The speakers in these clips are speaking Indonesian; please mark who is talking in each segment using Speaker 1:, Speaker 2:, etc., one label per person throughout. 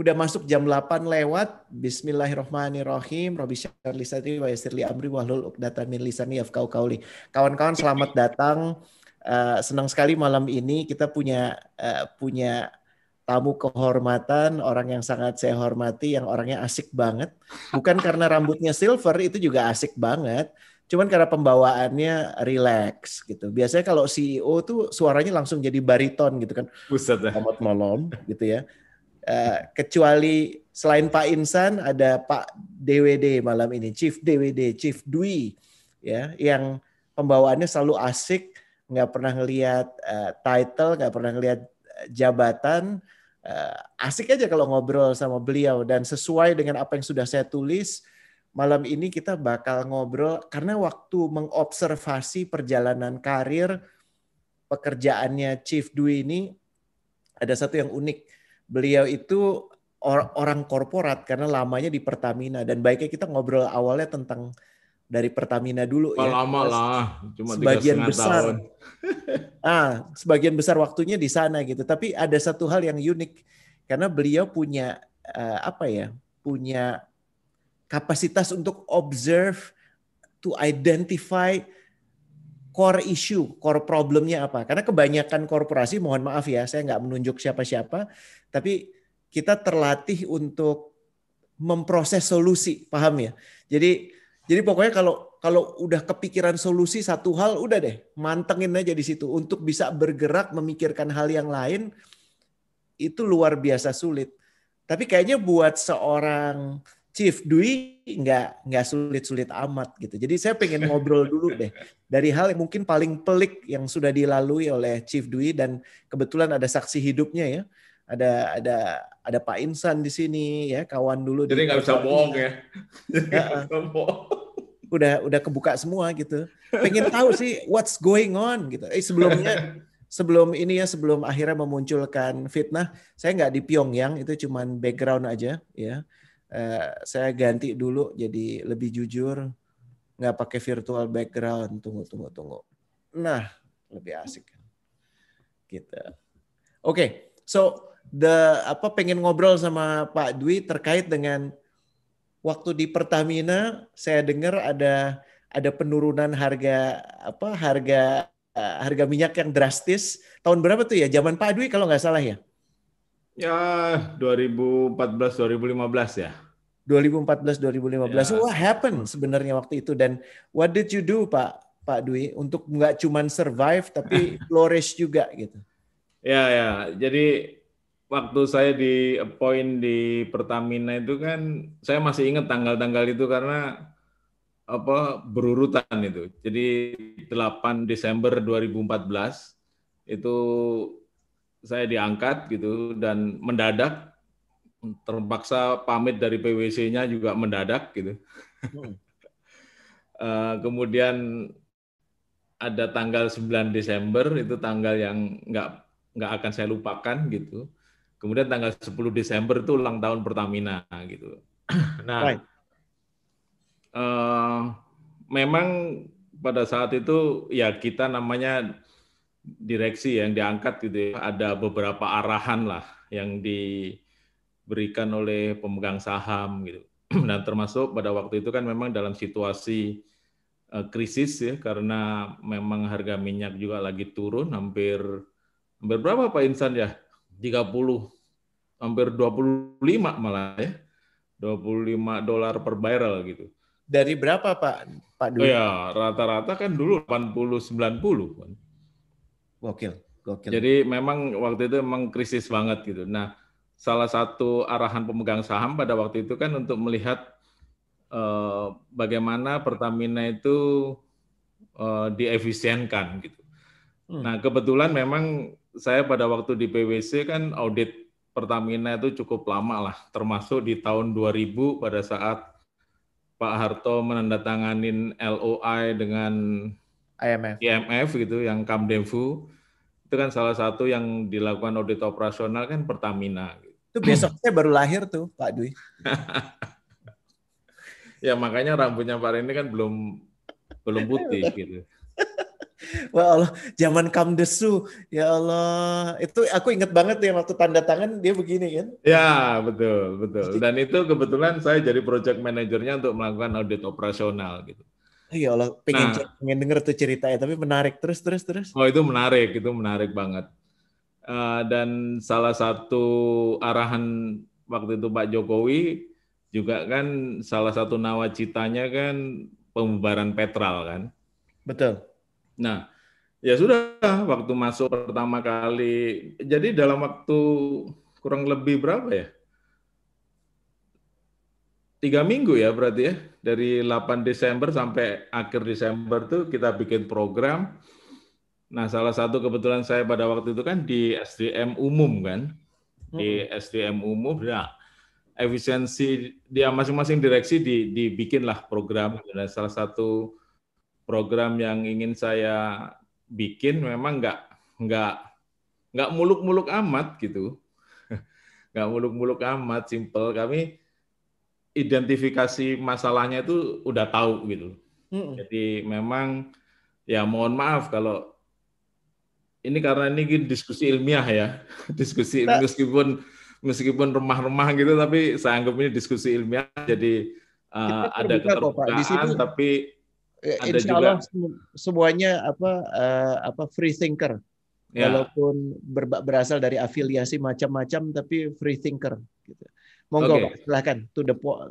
Speaker 1: Udah masuk jam 8 lewat. Bismillahirrahmanirrahim. Rabbi syrah li sadri wa yassir li amri wahlul 'uqdatam min lisani yafqahu qauli. Kawan-kawan selamat datang. Senang sekali malam ini kita punya tamu kehormatan, orang yang sangat saya hormati, yang orangnya asik banget. Bukan karena rambutnya silver, itu juga asik banget. Cuman karena pembawaannya relax gitu. Biasanya kalau CEO tuh suaranya langsung jadi bariton gitu kan.
Speaker 2: Buset dah.
Speaker 1: Selamat malam gitu ya. Kecuali selain Pak Insan ada Pak DWD malam ini, Chief DWD, Chief Dwi ya, yang pembawaannya selalu asik, nggak pernah ngelihat title, nggak pernah ngelihat jabatan, asik aja kalau ngobrol sama beliau. Dan sesuai dengan apa yang sudah saya tulis, malam ini kita bakal ngobrol karena waktu mengobservasi perjalanan karir pekerjaannya Chief Dwi ini ada satu yang unik. Beliau itu orang korporat karena lamanya di Pertamina, dan baiknya kita ngobrol awalnya tentang dari Pertamina dulu ya.
Speaker 2: Lama lah, cuma
Speaker 1: Sebagian
Speaker 2: 3,5
Speaker 1: besar,
Speaker 2: tahun.
Speaker 1: sebagian besar waktunya di sana gitu. Tapi ada satu hal yang unik karena beliau punya punya kapasitas untuk observe, to identify core issue, core problemnya apa. Karena kebanyakan korporasi, mohon maaf ya, saya nggak menunjuk siapa-siapa, tapi kita terlatih untuk memproses solusi, paham ya? Jadi pokoknya kalau udah kepikiran solusi satu hal, udah deh, mantengin aja di situ. Untuk bisa bergerak memikirkan hal yang lain, itu luar biasa sulit. Tapi kayaknya buat seorang Chief Dwi nggak sulit-sulit amat gitu. Jadi saya pengen ngobrol dulu deh dari hal yang mungkin paling pelik yang sudah dilalui oleh Chief Dwi, dan kebetulan ada saksi hidupnya ya. Ada Pak Insan di sini ya, kawan dulu.
Speaker 2: Jadi nggak bisa bohong ya.
Speaker 1: Udah kebuka semua gitu. Pengen tahu sih what's going on gitu. Sebelum akhirnya memunculkan fitnah, saya nggak di Pyongyang, itu cuman background aja ya. Saya ganti dulu jadi lebih jujur, nggak pakai virtual background. Tunggu. Nah, lebih asik gitu. Oke, so pengen ngobrol sama Pak Dwi terkait dengan waktu di Pertamina. Saya dengar ada penurunan harga minyak yang drastis. Tahun berapa tuh ya? Zaman Pak Dwi kalau nggak salah ya?
Speaker 2: Ya, 2014-2015 ya.
Speaker 1: 2014-2015.
Speaker 2: Ya.
Speaker 1: What happened sebenarnya waktu itu, dan what did you do Pak Dwi untuk nggak cuma survive tapi flourish juga gitu?
Speaker 2: Ya. Jadi waktu saya di appoint di Pertamina itu kan saya masih ingat tanggal-tanggal itu karena berurutan itu. Jadi 8 Desember 2014 itu saya diangkat gitu, dan mendadak, terpaksa pamit dari PwC-nya juga mendadak gitu. Kemudian ada tanggal 9 Desember, itu tanggal yang nggak akan saya lupakan gitu. Kemudian tanggal 10 Desember itu ulang tahun Pertamina gitu. Nah, memang pada saat itu ya kita namanya direksi yang diangkat gitu ya, ada beberapa arahan lah yang diberikan oleh pemegang saham gitu. Dan termasuk pada waktu itu kan memang dalam situasi krisis ya, karena memang harga minyak juga lagi turun hampir berapa Pak Insan ya? 30, hampir 25 malah ya. $25 per barrel gitu.
Speaker 1: Dari berapa Pak Dwi?
Speaker 2: Oh ya, rata-rata kan dulu 80-90 kan.
Speaker 1: Gokil.
Speaker 2: Jadi memang waktu itu memang krisis banget gitu. Nah, salah satu arahan pemegang saham pada waktu itu kan untuk melihat bagaimana Pertamina itu diefisienkan gitu. Nah, kebetulan memang saya pada waktu di PwC kan audit Pertamina itu cukup lama lah, termasuk di tahun 2000 pada saat Pak Harto menandatanganin LOI dengan IMF gitu, yang Kamdevu. Itu kan salah satu yang dilakukan audit operasional kan Pertamina.
Speaker 1: Itu besok saya baru lahir tuh Pak Dwi.
Speaker 2: Ya makanya rambutnya Pak Reni kan belum putih gitu.
Speaker 1: Wah Allah, zaman Kamdesu, ya Allah, itu aku inget banget ya waktu tanda tangan dia begini kan.
Speaker 2: Ya, betul, betul. Dan itu kebetulan saya jadi project manajernya untuk melakukan audit operasional gitu.
Speaker 1: Oh, ya Allah,
Speaker 2: Nah,
Speaker 1: pengen denger tuh ceritanya, tapi menarik terus.
Speaker 2: oh itu menarik banget. Dan salah satu arahan waktu itu Pak Jokowi juga kan salah satu nawacitanya kan pembubaran Petral kan.
Speaker 1: Betul.
Speaker 2: Nah, ya sudah waktu masuk pertama kali, jadi dalam waktu kurang lebih berapa ya? 3 minggu ya berarti ya, dari 8 Desember sampai akhir Desember tuh kita bikin program. Nah, salah satu kebetulan saya pada waktu itu kan di SDM umum kan, di SDM umum, ya efisiensi dia masing-masing direksi dibikinlah program. Dan salah satu program yang ingin saya bikin memang nggak nggak muluk-muluk amat gitu, nggak muluk-muluk amat, simple. Kami identifikasi masalahnya itu udah tahu gitu. Jadi memang ya mohon maaf kalau ini karena ini diskusi ilmiah ya, diskusi
Speaker 1: Kita,
Speaker 2: meskipun remah-remah gitu, tapi saya anggap ini diskusi ilmiah. Jadi
Speaker 1: kita
Speaker 2: ada
Speaker 1: terbuka kok Pak. Di sini
Speaker 2: keterbukaan, tapi ada
Speaker 1: insya Allah
Speaker 2: juga
Speaker 1: semuanya apa free thinker.
Speaker 2: ya.
Speaker 1: Walaupun berasal dari afiliasi macam-macam, tapi free thinker. Gitu. Monggo Pak,
Speaker 2: Oke.
Speaker 1: silahkan.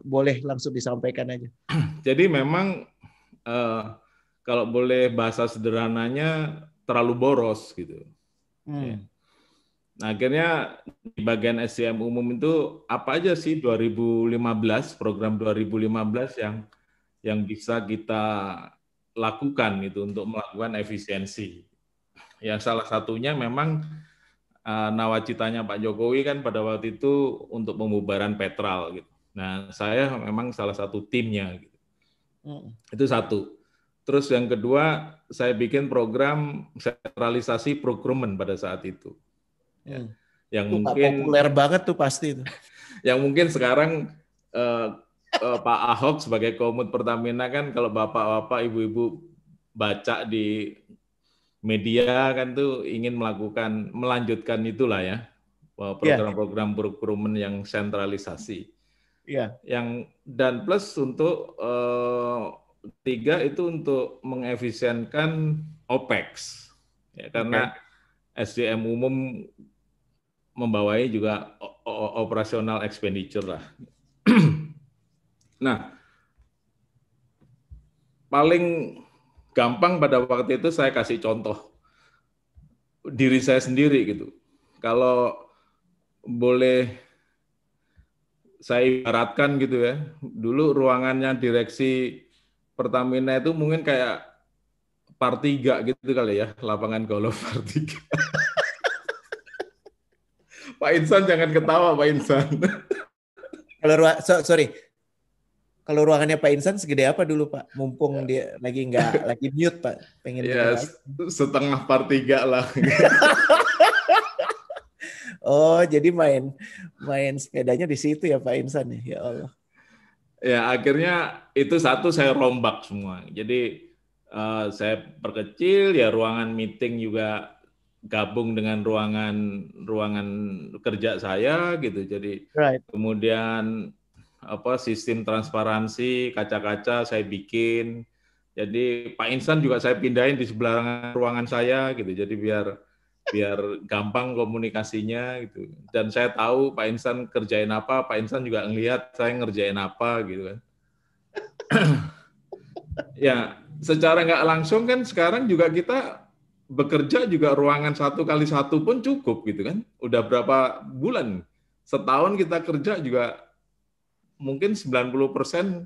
Speaker 1: Boleh langsung disampaikan aja.
Speaker 2: Jadi memang kalau boleh bahasa sederhananya terlalu boros gitu. Ya. Nah, akhirnya di bagian SDM umum itu apa aja sih 2015, program 2015 yang bisa kita lakukan gitu untuk melakukan efisiensi. Ya salah satunya memang nawacitanya Pak Jokowi kan pada waktu itu untuk pembubaran Petral gitu. Nah, saya memang salah satu timnya gitu. Itu satu. Terus yang kedua, saya bikin program sentralisasi procurement pada saat itu. Ya. Yang
Speaker 1: Tuh Pak,
Speaker 2: mungkin
Speaker 1: populer banget tuh pasti itu.
Speaker 2: yang mungkin sekarang Pak Ahok sebagai Komut Pertamina kan, kalau bapak-bapak, ibu-ibu baca di media kan tuh ingin melanjutkan itulah ya, program-program procurement yang sentralisasi. Yang dan plus untuk tiga itu untuk mengefisienkan OPEX ya, karena SDM umum membawai juga operasional expenditure lah. Nah, paling gampang pada waktu itu saya kasih contoh diri saya sendiri gitu. Kalau boleh saya ibaratkan gitu ya, dulu ruangannya direksi Pertamina itu mungkin kayak Par 3 gitu kali ya, lapangan golf Par 3. Pak Insan jangan ketawa Pak Insan.
Speaker 1: Kalau kalau ruangannya Pak Insan segede apa dulu Pak? Mumpung dia lagi mute Pak, pengen
Speaker 2: Ya
Speaker 1: denger aja.
Speaker 2: setengah Par 3 lah.
Speaker 1: Oh, jadi main sepedanya di situ ya Pak Insan ya. Ya Allah.
Speaker 2: Ya akhirnya itu satu saya rombak semua. Jadi saya perkecil ya, ruangan meeting juga gabung dengan ruangan kerja saya gitu. Jadi kemudian sistem transparansi kaca-kaca saya bikin. Jadi Pak Insan juga saya pindahin di sebelah ruangan saya gitu. Jadi biar gampang komunikasinya gitu. Dan saya tahu Pak Insan kerjain apa, Pak Insan juga ngelihat saya ngerjain apa gitu kan. Ya, secara nggak langsung kan sekarang juga kita bekerja juga ruangan 1x1 pun cukup gitu kan. Udah berapa bulan? Setahun kita kerja juga mungkin 90%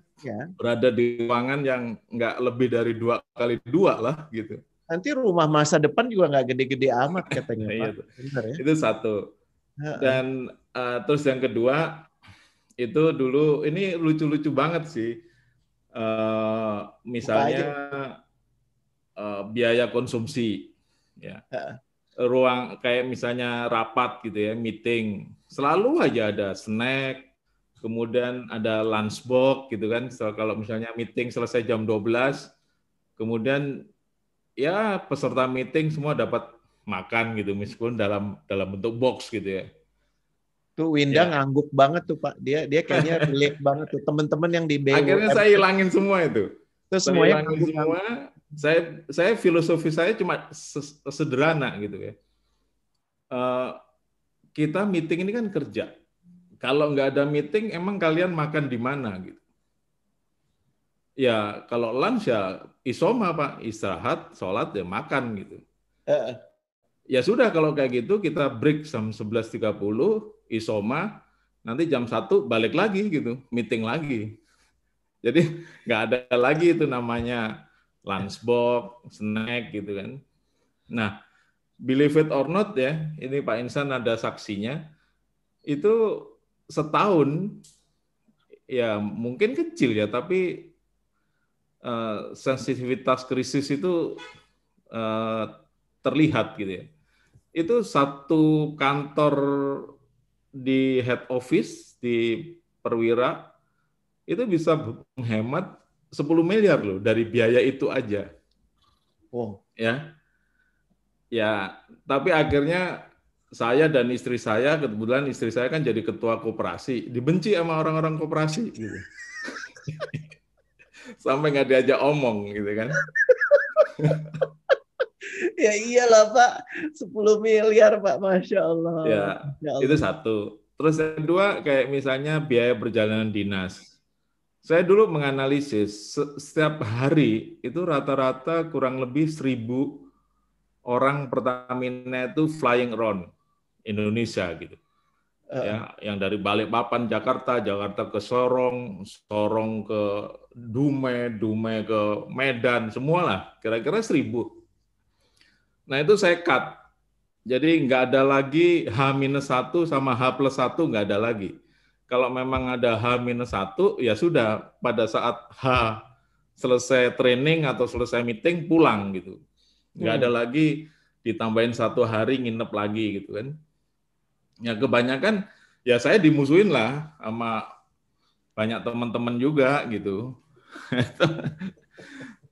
Speaker 2: berada di ruangan yang nggak lebih dari 2x2 lah gitu.
Speaker 1: Nanti rumah masa depan juga nggak gede-gede amat katanya Pak.
Speaker 2: Benar, ya? Itu satu. Dan terus yang kedua, itu dulu ini lucu-lucu banget sih. Misalnya biaya konsumsi. Ya. Ruang kayak misalnya rapat gitu ya, meeting. Selalu aja ada snack, kemudian ada lunchbox gitu kan. So, kalau misalnya meeting selesai jam 12, kemudian ya peserta meeting semua dapat makan gitu, meskipun dalam bentuk box gitu ya.
Speaker 1: Tuh Winda
Speaker 2: Ya,
Speaker 1: ngangguk banget tuh Pak. Dia kayaknya relate banget tuh. Teman-teman yang di
Speaker 2: akhirnya
Speaker 1: BUMN
Speaker 2: saya hilangin semua itu.
Speaker 1: itu
Speaker 2: Saya
Speaker 1: semuanya
Speaker 2: hilangin
Speaker 1: ngangguk-ngangguk.
Speaker 2: semua. Saya filosofi saya cuma sederhana gitu ya. Eh, kita meeting ini kan kerja. Kalau nggak ada meeting, emang kalian makan di mana gitu? Ya kalau lunch ya isoma Pak, istirahat, sholat ya makan gitu.
Speaker 1: Heeh.
Speaker 2: Ya sudah kalau kayak gitu kita break jam 11.30 isoma, nanti jam 1 balik lagi gitu, meeting lagi. Jadi nggak ada lagi itu namanya lunchbox, snack gitu kan. Nah, believe it or not ya, ini Pak Insan ada saksinya, itu setahun ya mungkin kecil ya, tapi sensitivitas krisis itu eh, terlihat gitu ya. Itu satu kantor di head office di Perwira itu bisa menghemat 10 miliar loh dari biaya itu aja.
Speaker 1: Wow.
Speaker 2: Ya, ya. Tapi akhirnya saya dan istri saya, kebetulan istri saya kan jadi ketua koperasi, dibenci sama orang-orang koperasi gitu. Sampai nggak diajak omong gitu kan.
Speaker 1: Ya iyalah Pak, 10 miliar Pak, Masya Allah.
Speaker 2: Ya,
Speaker 1: Masya
Speaker 2: itu
Speaker 1: Allah.
Speaker 2: satu. Terus yang kedua kayak misalnya biaya perjalanan dinas. Saya dulu menganalisis setiap hari itu rata-rata kurang lebih 1.000 orang Pertamina itu flying around Indonesia gitu. Ya, yang dari Balikpapan Jakarta, Jakarta ke Sorong, Sorong ke Dumai, Dumai ke Medan, semualah kira-kira 1.000. Nah itu saya cut. Jadi nggak ada lagi H-1 sama H+1 nggak ada lagi. Kalau memang ada H-1, ya sudah pada saat H selesai training atau selesai meeting pulang gitu. Nggak ada lagi ditambahin 1 hari nginep lagi gitu kan. Ya kebanyakan ya saya dimusuhin lah sama banyak teman-teman juga gitu.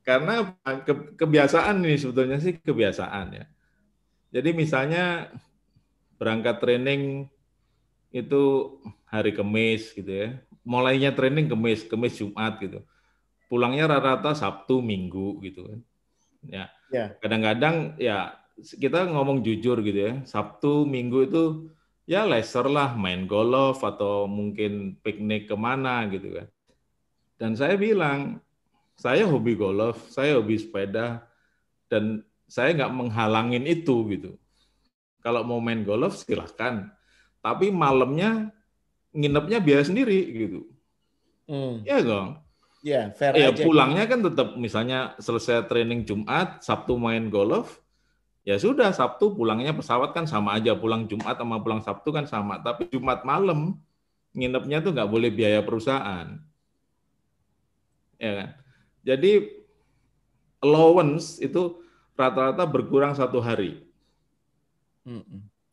Speaker 2: Karena kebiasaan ini sebetulnya sih kebiasaan ya. Jadi misalnya berangkat training itu hari Kamis gitu ya. Mulainya training Kamis, Kamis Jumat gitu. Pulangnya rata-rata Sabtu Minggu gitu kan. Ya.
Speaker 1: Ya.
Speaker 2: Kadang-kadang ya kita ngomong jujur gitu ya. Sabtu Minggu itu ya leisure lah, main golf atau mungkin piknik kemana gitu kan. Dan saya bilang, saya hobi golf, saya hobi sepeda, dan saya nggak menghalangin itu gitu. Kalau mau main golf silahkan, tapi malamnya nginepnya biaya sendiri gitu. Ya dong.
Speaker 1: Ya, fair
Speaker 2: Ya
Speaker 1: aja gitu.
Speaker 2: pulangnya kan tetap misalnya selesai training Jumat, Sabtu main golf, ya sudah Sabtu pulangnya pesawat kan sama aja, pulang Jumat sama pulang Sabtu kan sama. Tapi Jumat malam nginepnya tuh nggak boleh biaya perusahaan, ya kan. Jadi allowance itu rata-rata berkurang 1 hari.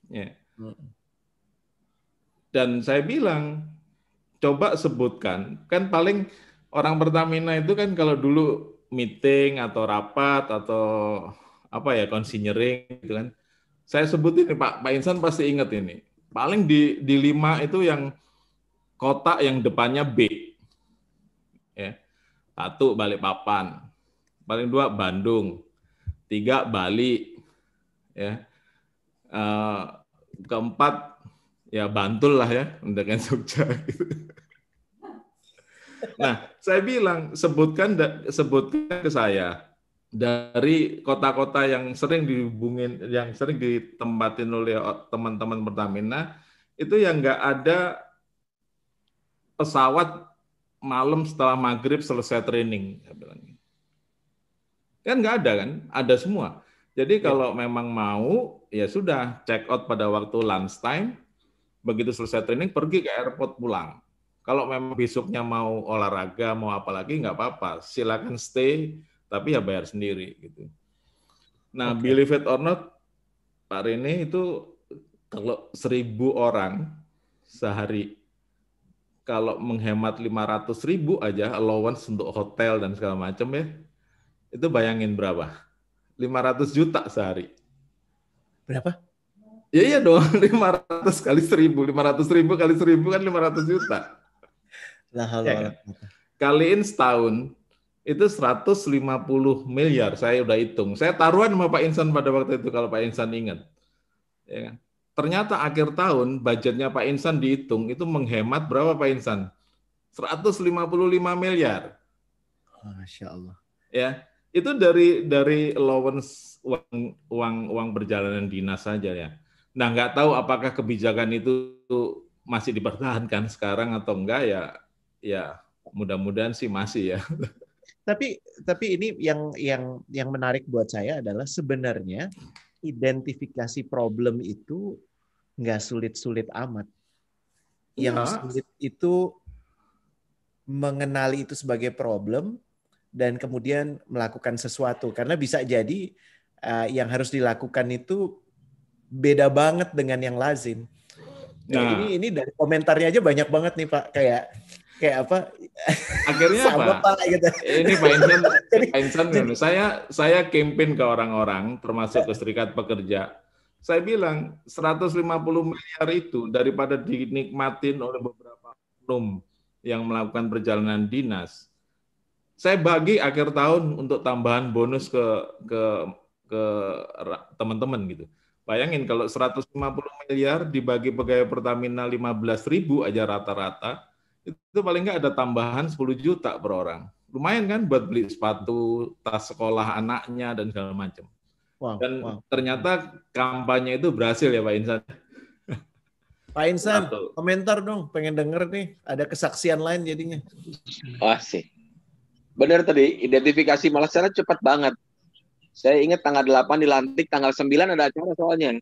Speaker 2: Ya. Dan saya bilang, coba sebutkan, kan paling orang Pertamina itu kan kalau dulu meeting atau rapat atau apa ya consinyering gitu kan, saya sebutin nih Pak Insan pasti ingat ini. Paling di 5 itu yang kota yang depannya B, ya. 1 Balikpapan, paling 2 Bandung, 3 Bali, ya. Keempat ya Bantul lah ya, dengan Jogja. Gitu. Nah, saya bilang sebutkan ke saya dari kota-kota yang sering dihubungin, yang sering ditempatin oleh teman-teman Pertamina, itu yang nggak ada pesawat malam setelah maghrib selesai training. Kan nggak ada kan, ada semua. Jadi kalau memang mau, ya sudah check out pada waktu lunch time, begitu selesai training pergi ke airport pulang. Kalau memang besoknya mau olahraga, mau apa lagi nggak apa-apa, silakan stay, tapi ya bayar sendiri gitu. Nah, believe it or not, Pak Rene itu kalau 1.000 orang sehari, kalau menghemat 500.000 aja allowance untuk hotel dan segala macam ya, itu bayangin berapa? 500 juta sehari.
Speaker 1: Berapa?
Speaker 2: Ya iya dong, 500 kali 1.000, 500.000 kali 1.000 kan 500 juta.
Speaker 1: Lah,
Speaker 2: Ya kan? Kaliin setahun itu 150 miliar, saya udah hitung. Saya taruhan sama Pak Insan pada waktu itu kalau Pak Insan ingat. Ya kan? Ternyata akhir tahun budgetnya Pak Insan dihitung itu menghemat berapa Pak Insan? 155 miliar.
Speaker 1: Masya Allah.
Speaker 2: Ya, itu dari allowance uang perjalanan dinas saja ya. Nah, nggak tahu apakah kebijakan itu masih dipertahankan sekarang atau enggak ya. Ya, mudah-mudahan sih masih ya.
Speaker 1: Tapi ini yang menarik buat saya adalah sebenarnya identifikasi problem itu nggak sulit-sulit amat. Yang sulit itu mengenali itu sebagai problem dan kemudian melakukan sesuatu. Karena bisa jadi yang harus dilakukan itu beda banget dengan yang lazim. Nah, ini dari komentarnya aja banyak banget nih Pak, kayak apa?
Speaker 2: Akhirnya
Speaker 1: sama
Speaker 2: apa?
Speaker 1: Pak, gitu.
Speaker 2: Ini Pak Insan, saya campaign ke orang-orang, termasuk ke serikat pekerja. Saya bilang 150 miliar itu daripada dinikmatin oleh beberapa oknum yang melakukan perjalanan dinas, saya bagi akhir tahun untuk tambahan bonus ke teman-teman gitu. Bayangin kalau 150 miliar dibagi pegawai Pertamina 15.000 aja rata-rata, itu paling nggak ada tambahan 10 juta per orang. Lumayan kan buat beli sepatu, tas sekolah anaknya, dan segala macam. Dan ternyata kampanye itu berhasil ya Pak Insan.
Speaker 1: Pak Insan, komentar dong, pengen denger nih, ada kesaksian lain jadinya.
Speaker 3: Wah sih, benar tadi, identifikasi malah secara cepat banget. Saya ingat tanggal 8 dilantik, tanggal 9 ada acara soalnya.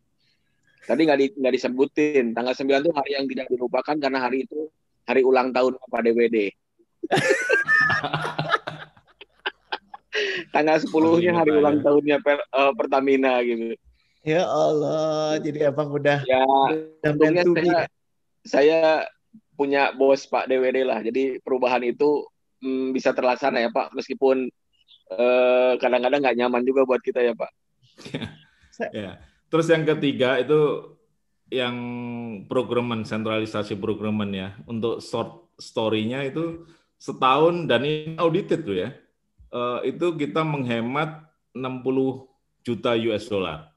Speaker 3: Tadi nggak disebutin. Tanggal 9 itu hari yang tidak dilupakan karena hari itu hari ulang tahun Pak DWD. Tanggal 10-nya hari ulang tahunnya Pertamina gitu.
Speaker 1: Ya Allah, jadi abang udah.
Speaker 3: Ya, untungnya saya punya bos Pak DWD lah. Jadi perubahan itu bisa terlaksana ya Pak, meskipun kadang-kadang nggak nyaman juga buat kita ya Pak.
Speaker 2: Ya. Terus yang ketiga itu yang sentralisasi programan ya. Untuk short story-nya itu setahun, dan ini audited tuh ya, itu kita menghemat 60 juta US dollar.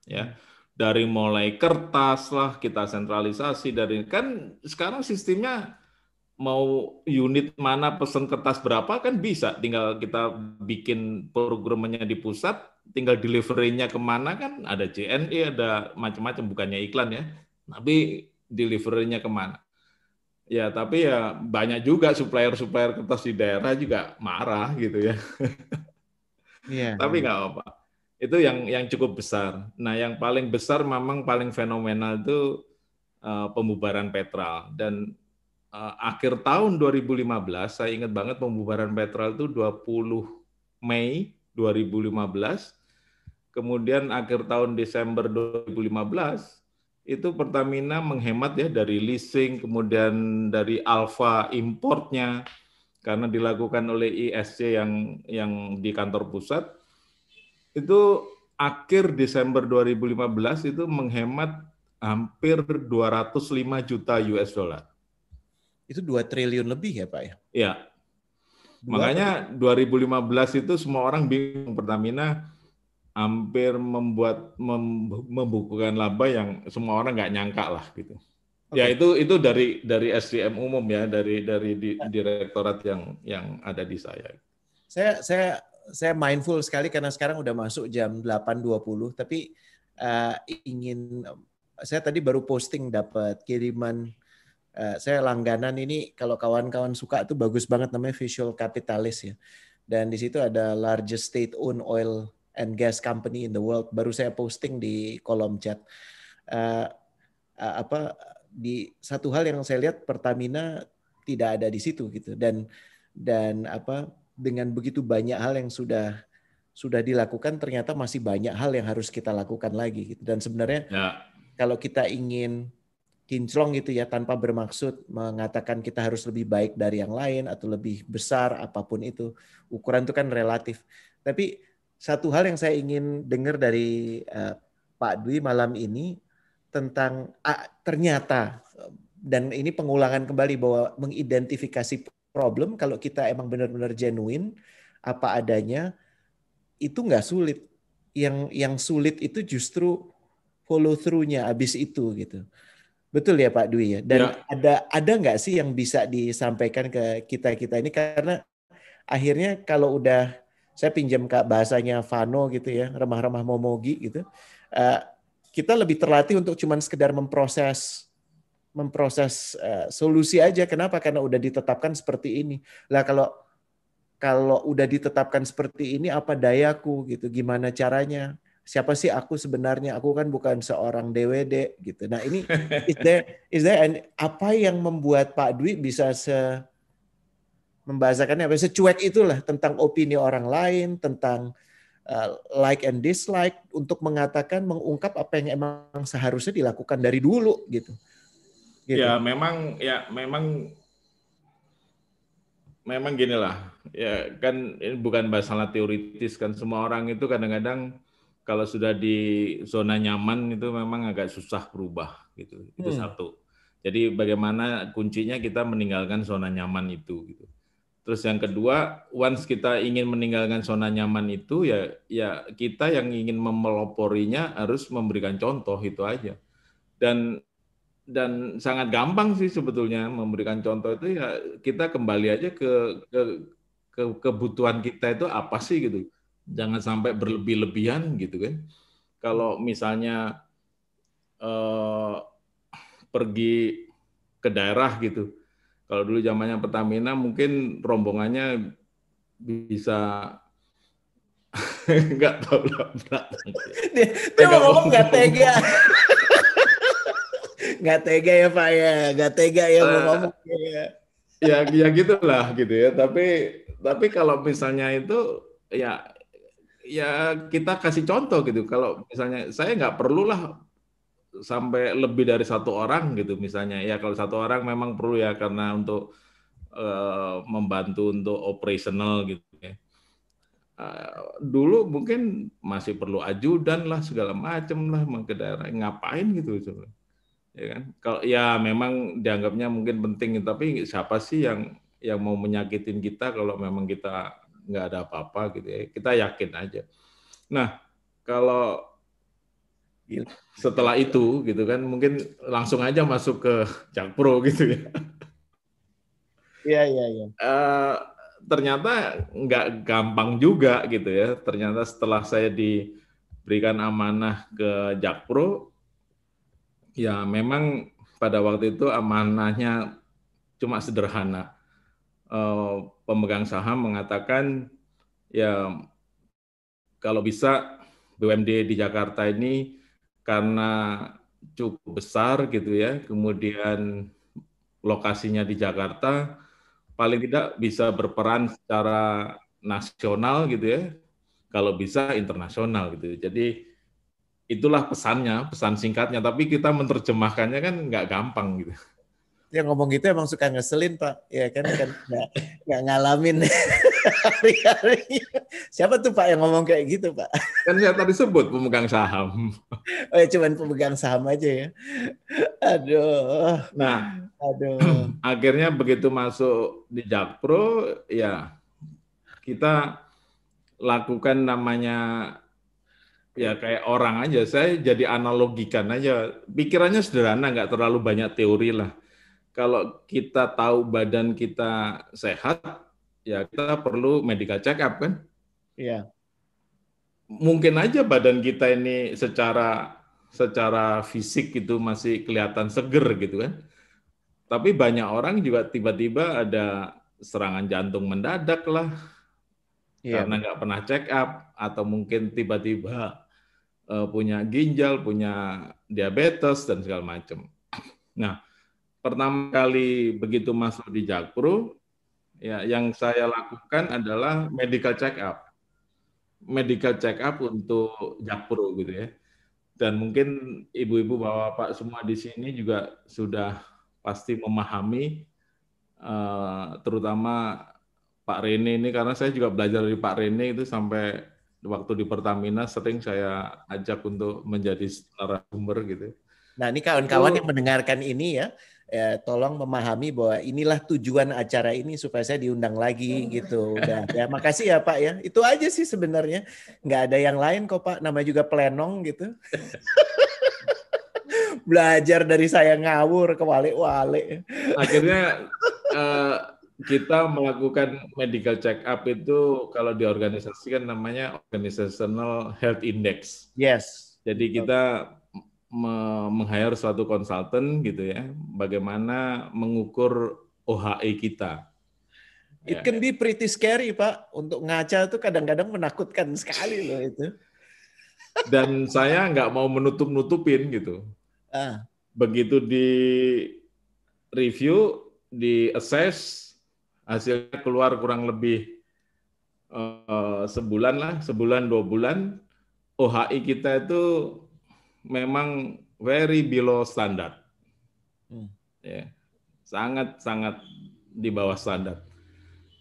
Speaker 2: Ya. Dari mulai kertas lah kita sentralisasi, dari kan sekarang sistemnya mau unit mana pesan kertas berapa kan bisa, tinggal kita bikin programnya di pusat, tinggal delivery-nya kemana kan ada JNE, ada macam-macam, bukannya iklan ya, tapi delivery-nya kemana. Ya tapi ya banyak juga supplier kertas di daerah juga marah gitu ya. Yeah, tapi nggak apa. Itu yang cukup besar. Nah yang paling besar memang paling fenomenal itu pembubaran Petral. Dan akhir tahun 2015, saya ingat banget pembubaran Petral itu 20 Mei 2015, kemudian akhir tahun Desember 2015, itu Pertamina menghemat ya dari leasing, kemudian dari alfa importnya, karena dilakukan oleh ISC yang di kantor pusat, itu akhir Desember 2015 itu menghemat hampir 205 juta US dollar.
Speaker 1: Itu 2 triliun lebih ya Pak ya?
Speaker 2: Iya. Makanya 2015 itu semua orang bingung, Pertamina hampir membukukan laba yang semua orang nggak nyangka lah gitu. Okay. Ya itu dari SDM umum ya, dari direktorat yang ada di saya.
Speaker 1: Saya mindful sekali karena sekarang udah masuk jam 8.20, tapi saya tadi baru posting dapat kiriman. Saya langganan ini, kalau kawan-kawan suka tuh bagus banget, namanya Visual Capitalist ya. Dan di situ ada largest state-owned oil and gas company in the world. Baru saya posting di kolom chat. Di satu hal yang saya lihat, Pertamina tidak ada di situ gitu. Dan dengan begitu banyak hal yang sudah dilakukan, ternyata masih banyak hal yang harus kita lakukan lagi gitu. Dan sebenarnya kalau kita ingin kinclong gitu ya, tanpa bermaksud mengatakan kita harus lebih baik dari yang lain atau lebih besar, apapun itu, ukuran itu kan relatif. Tapi satu hal yang saya ingin dengar dari Pak Dwi malam ini tentang ternyata, dan ini pengulangan kembali bahwa mengidentifikasi problem kalau kita emang benar-benar genuine apa adanya itu nggak sulit. Yang sulit itu justru follow through-nya abis itu gitu. Betul ya Pak Dwi ya. Dan ada nggak sih yang bisa disampaikan ke kita ini, karena akhirnya kalau udah saya pinjam Kak bahasanya Vano gitu ya, remah-remah momogi gitu, kita lebih terlatih untuk cuman sekedar memproses solusi aja. Kenapa? Karena udah ditetapkan seperti ini. Lah kalau udah ditetapkan seperti ini, apa dayaku gitu? Gimana caranya? Siapa sih aku sebenarnya? Aku kan bukan seorang DWD gitu. Nah ini apa yang membuat Pak Dwi bisa membahasakannya secuek itulah tentang opini orang lain, tentang like and dislike, untuk mengungkap apa yang emang seharusnya dilakukan dari dulu gitu.
Speaker 2: Ya memang gini lah, ya kan ini bukan masalah teoritis kan, semua orang itu kadang-kadang kalau sudah di zona nyaman itu memang agak susah berubah gitu. Itu satu. Jadi bagaimana kuncinya kita meninggalkan zona nyaman itu gitu. Terus yang kedua, once kita ingin meninggalkan zona nyaman itu ya kita yang ingin memeloporinya harus memberikan contoh, itu aja. Dan sangat gampang sih sebetulnya memberikan contoh itu, ya kita kembali aja ke kebutuhan kita itu apa sih gitu. Jangan sampai berlebih-lebihan gitu kan. Kalau misalnya pergi ke daerah gitu. Kalau dulu zamannya Pertamina mungkin rombongannya bisa nggak tahu lah.
Speaker 1: Dia mau ngomong nggak tega. Nggak tega ya Pak ya, nggak tega ya mau ngomong ya.
Speaker 2: Ya gitulah gitu ya. Tapi kalau misalnya itu ya kita kasih contoh gitu. Kalau misalnya saya nggak perlulah sampai lebih dari satu orang gitu misalnya. Ya kalau satu orang memang perlu ya karena untuk membantu untuk operasional gitu ya. Dulu mungkin masih perlu ajudan lah segala macam lah ke daerah, ngapain gitu coba. Ya kan? Kalau ya memang dianggapnya mungkin penting, tapi siapa sih yang mau menyakitin kita kalau memang kita nggak ada apa-apa gitu ya. Kita yakin aja. Nah, kalau setelah itu gitu kan mungkin langsung aja masuk ke Jakpro gitu ya.
Speaker 1: Iya.
Speaker 2: Ternyata nggak gampang juga gitu ya. Ternyata setelah saya diberikan amanah ke Jakpro, ya memang pada waktu itu amanahnya cuma sederhana. Pemegang saham mengatakan ya kalau bisa BUMD di Jakarta ini karena cukup besar gitu ya, kemudian lokasinya di Jakarta, paling tidak bisa berperan secara nasional gitu ya, kalau bisa internasional gitu. Jadi itulah pesannya, pesan singkatnya. Tapi kita menerjemahkannya kan nggak gampang gitu.
Speaker 1: Yang ngomong gitu emang suka ngeselin Pak, ya kan nggak ngalamin hari-hari. Siapa tuh Pak yang ngomong kayak gitu Pak?
Speaker 2: Kan saya tadi sebut pemegang saham.
Speaker 1: Oh ya cuman pemegang saham aja ya. Aduh.
Speaker 2: Nah, akhirnya begitu masuk di Jakpro, ya kita lakukan namanya ya kayak orang aja. Saya jadi analogikan aja. Pikirannya sederhana, nggak terlalu banyak teori lah. Kalau kita tahu badan kita sehat, ya kita perlu medical check up kan?
Speaker 1: Iya.
Speaker 2: Mungkin aja badan kita ini secara fisik itu masih kelihatan seger gitu kan. Tapi banyak orang juga tiba-tiba ada serangan jantung mendadak lah, karena nggak pernah check up, atau mungkin tiba-tiba punya ginjal, punya diabetes, dan segala macam. Nah, pertama kali begitu masuk di Jakpro, ya yang saya lakukan adalah medical check up. Medical check up untuk Jakpro gitu ya. Dan mungkin ibu-ibu, bapak-bapak semua di sini juga sudah pasti memahami, terutama Pak Rene ini, karena saya juga belajar dari Pak Rene itu sampai waktu di Pertamina sering saya ajak untuk menjadi narasumber gitu.
Speaker 1: Nah, ini kawan-kawan yang mendengarkan ini ya, tolong memahami bahwa inilah tujuan acara ini supaya saya diundang lagi gitu. Udah ya, makasih ya Pak ya. Itu aja sih sebenarnya. Nggak ada yang lain kok Pak. Namanya juga plenong gitu. Belajar dari saya ngawur ke wale-wale.
Speaker 2: Akhirnya kita melakukan medical check up itu kalau di organisasi kan namanya Organizational Health Index.
Speaker 1: Yes.
Speaker 2: Jadi kita meng-hire suatu konsultan gitu ya, bagaimana mengukur OHI kita.
Speaker 1: It can be pretty scary Pak. Untuk ngaca itu kadang-kadang menakutkan sekali loh itu.
Speaker 2: Dan saya nggak mau menutup-nutupin gitu. Begitu di review, di assess, hasilnya keluar kurang lebih sebulan 2 bulan, OHI kita itu memang very below standar. Ya, sangat di bawah standar.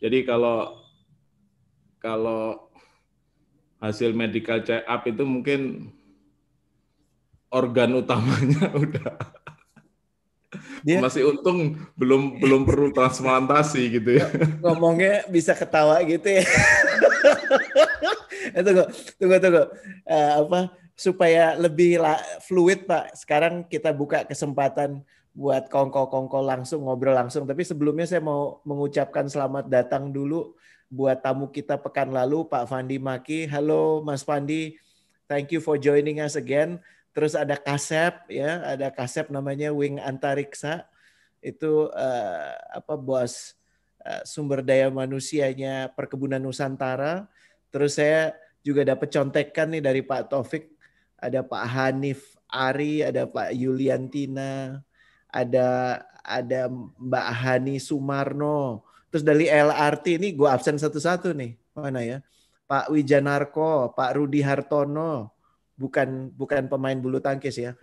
Speaker 2: Jadi kalau hasil medical check up itu mungkin organ utamanya udah masih untung belum perlu transplantasi gitu ya.
Speaker 1: Ngomongnya bisa ketawa gitu ya. Tunggu. Supaya lebih fluid Pak. Sekarang kita buka kesempatan buat kongko-kongko langsung, ngobrol langsung. Tapi sebelumnya saya mau mengucapkan selamat datang dulu buat tamu kita pekan lalu, Pak Fandi Maki. Halo Mas Fandi, thank you for joining us again. Terus ada Kasep ya, ada Kasep namanya Wing Antariksa. Itu bos sumber daya manusianya Perkebunan Nusantara. Terus saya juga dapat contekan nih dari Pak Taufik, ada Pak Hanif Ari, ada Pak Yuliantina, ada Mbak Hani Sumarno. Terus dari LRT ini gue absen satu-satu nih. Mana ya? Pak Wijanarko, Pak Rudi Hartono, bukan pemain bulu tangkis ya.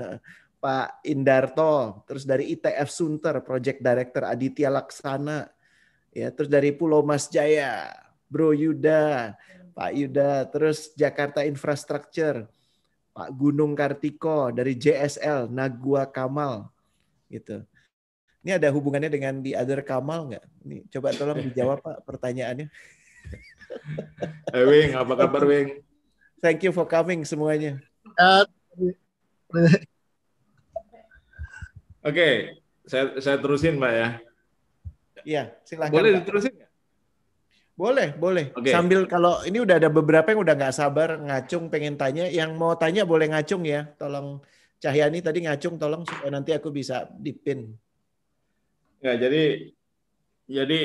Speaker 1: Pak Indarto, terus dari ITF Sunter, Project Director Aditya Laksana, ya, terus dari Pulau Mas Jaya, Bro Yuda, Pak Yuda, terus Jakarta Infrastructure, Pak Gunung Kartiko, dari JSL, Nagua Kamal, gitu. Ini ada hubungannya dengan The Other Kamal nggak? Ini coba tolong dijawab Pak pertanyaannya.
Speaker 2: Wing, apa kabar Wing?
Speaker 1: Thank you for coming semuanya.
Speaker 2: Oke, saya terusin Mbak ya.
Speaker 1: Iya, silakan.
Speaker 2: Boleh
Speaker 1: Pak.
Speaker 2: diterusin nggak?
Speaker 1: Boleh.
Speaker 2: Okay.
Speaker 1: Sambil kalau ini udah ada beberapa yang udah nggak sabar ngacung pengen tanya. Yang mau tanya boleh ngacung ya. Tolong Cahyani tadi ngacung, tolong supaya nanti aku bisa dipin.
Speaker 2: Ya, jadi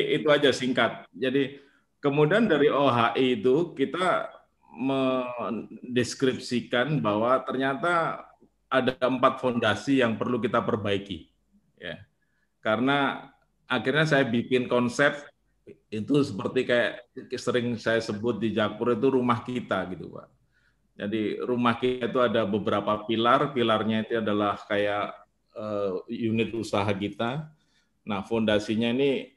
Speaker 2: itu aja singkat. Jadi kemudian dari OHI itu kita mendeskripsikan bahwa ternyata ada 4 fondasi yang perlu kita perbaiki. Ya. Karena akhirnya saya bikin konsep itu seperti kayak sering saya sebut di Jakpro itu rumah kita gitu Pak. Jadi rumah kita itu ada beberapa pilarnya itu adalah kayak unit usaha kita. Nah, fondasinya ini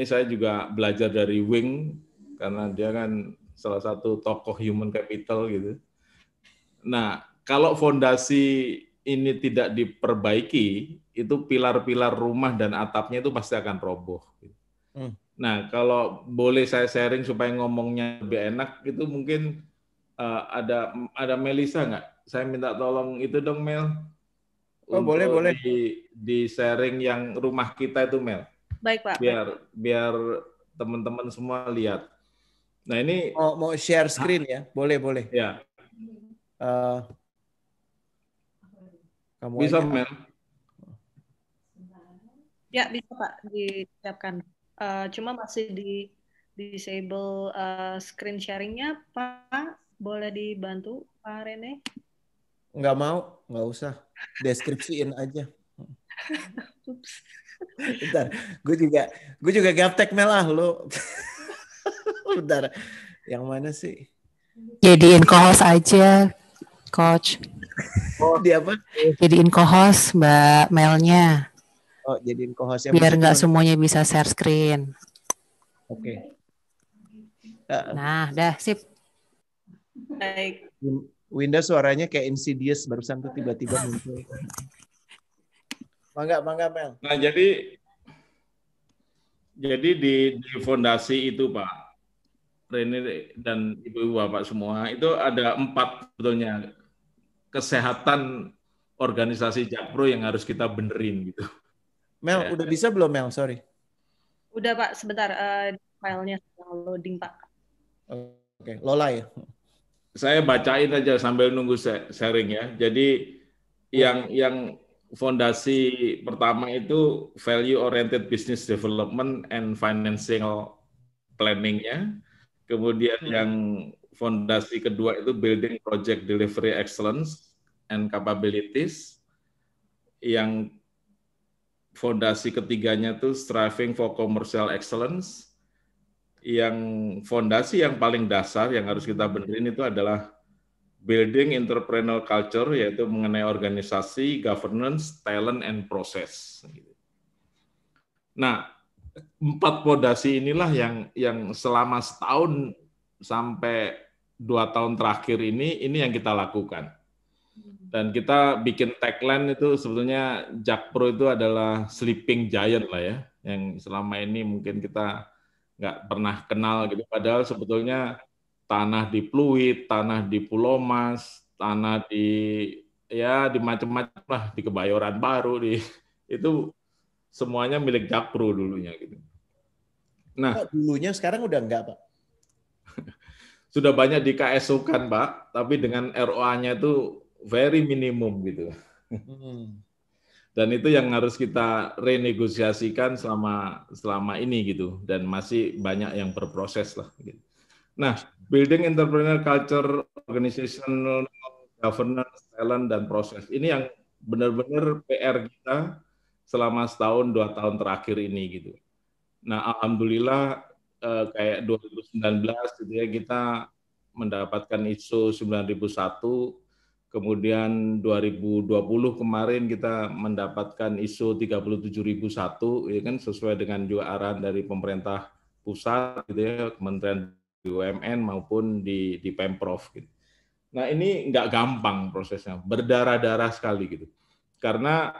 Speaker 2: saya juga belajar dari Wing karena dia kan salah satu tokoh human capital gitu. Nah, kalau fondasi ini tidak diperbaiki, itu pilar-pilar rumah dan atapnya itu pasti akan roboh. Nah, kalau boleh saya sharing supaya ngomongnya lebih enak, itu mungkin ada Melisa nggak? Saya minta tolong itu dong Mel.
Speaker 1: Boleh.
Speaker 2: Di sharing yang rumah kita itu Mel.
Speaker 4: Baik Pak.
Speaker 2: Biar teman-teman semua lihat. Nah ini
Speaker 1: mau share screen ya? Boleh.
Speaker 2: Ya.
Speaker 1: Kamu
Speaker 2: bisa
Speaker 1: aja.
Speaker 2: Mel?
Speaker 4: Ya bisa Pak, disiapkan. Cuma masih di disable screen sharingnya Pak. Boleh dibantu Pak Rene?
Speaker 1: Nggak mau, nggak usah. Deskripsiin aja. Bentar, gue juga gaptek Mel lo. Bentar, yang mana sih?
Speaker 5: Jadiin co-host aja, Coach.
Speaker 1: Di apa?
Speaker 5: Jadiin co-host Mbak Melnya.
Speaker 1: Oh, jadiin co-host.
Speaker 5: Biar nggak semuanya bisa share screen.
Speaker 1: Oke.
Speaker 5: Nah, dah sip.
Speaker 4: Baik.
Speaker 1: Winda suaranya kayak Insidious barusan tuh tiba-tiba muncul. Mangga Mel.
Speaker 2: Nah, jadi di fondasi itu Pak Rene dan Ibu Bapak semua itu ada 4 sebetulnya kesehatan organisasi Jakpro yang harus kita benerin gitu.
Speaker 1: Mel, udah bisa belum Mel? Sorry.
Speaker 4: Udah Pak, sebentar filenya sedang loading Pak.
Speaker 1: Oke, Lola ya.
Speaker 2: Saya bacain aja sambil nunggu sharing ya. Jadi yang fondasi pertama itu value oriented business development and financial planning-nya. Kemudian yang fondasi kedua itu building project delivery excellence and capabilities. Yang fondasi ketiganya itu striving for commercial excellence. Yang fondasi yang paling dasar yang harus kita benerin itu adalah building entrepreneurial culture, yaitu mengenai organisasi, governance, talent, and process. Nah, 4 fondasi inilah yang selama setahun sampai 2 tahun terakhir ini yang kita lakukan. Dan kita bikin tagline itu sebetulnya Jakpro itu adalah sleeping giant lah ya, yang selama ini mungkin kita nggak pernah kenal gitu. Padahal sebetulnya tanah di Pluit, tanah di Pulau Mas, tanah di macam-macam lah, di Kebayoran Baru, itu semuanya milik Jakpro dulunya gitu. Nah,
Speaker 1: dulunya sekarang udah enggak Pak?
Speaker 2: Sudah banyak di KSO kan Pak, tapi dengan ROA-nya itu very minimum gitu. Dan itu yang harus kita renegosiasikan selama ini gitu, dan masih banyak yang berproses lah gitu. Nah, building entrepreneurial culture, organizational governance, talent, dan proses. Ini yang benar-benar PR kita selama setahun 2 tahun terakhir ini gitu. Nah, alhamdulillah kayak 2019 gitu ya, kita mendapatkan ISO 9001, kemudian 2020 kemarin kita mendapatkan ISO 37001, ya kan, sesuai dengan juga arahan dari pemerintah pusat gitu ya, Kementerian BUMN maupun di Pemprov gitu. Nah, ini nggak gampang prosesnya, berdarah-darah sekali gitu. Karena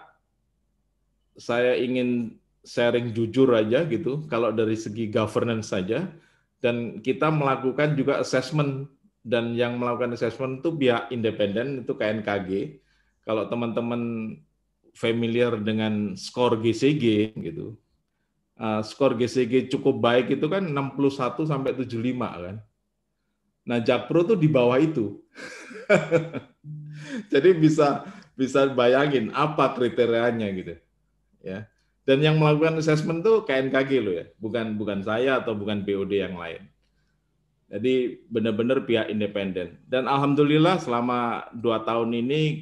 Speaker 2: saya ingin sharing jujur aja gitu, kalau dari segi governance saja, dan kita melakukan juga assessment, dan yang melakukan assessment itu pihak independen, itu KNKG. Kalau teman-teman familiar dengan skor GCG gitu, skor GCG cukup baik itu kan 61 sampai 75 kan. Nah, Jakpro tuh di bawah itu. Jadi bisa bayangin apa kriterianya gitu. Ya. Dan yang melakukan assessment tuh KNKG loh ya, bukan saya atau bukan BOD yang lain. Jadi benar-benar pihak independen. Dan alhamdulillah selama 2 tahun ini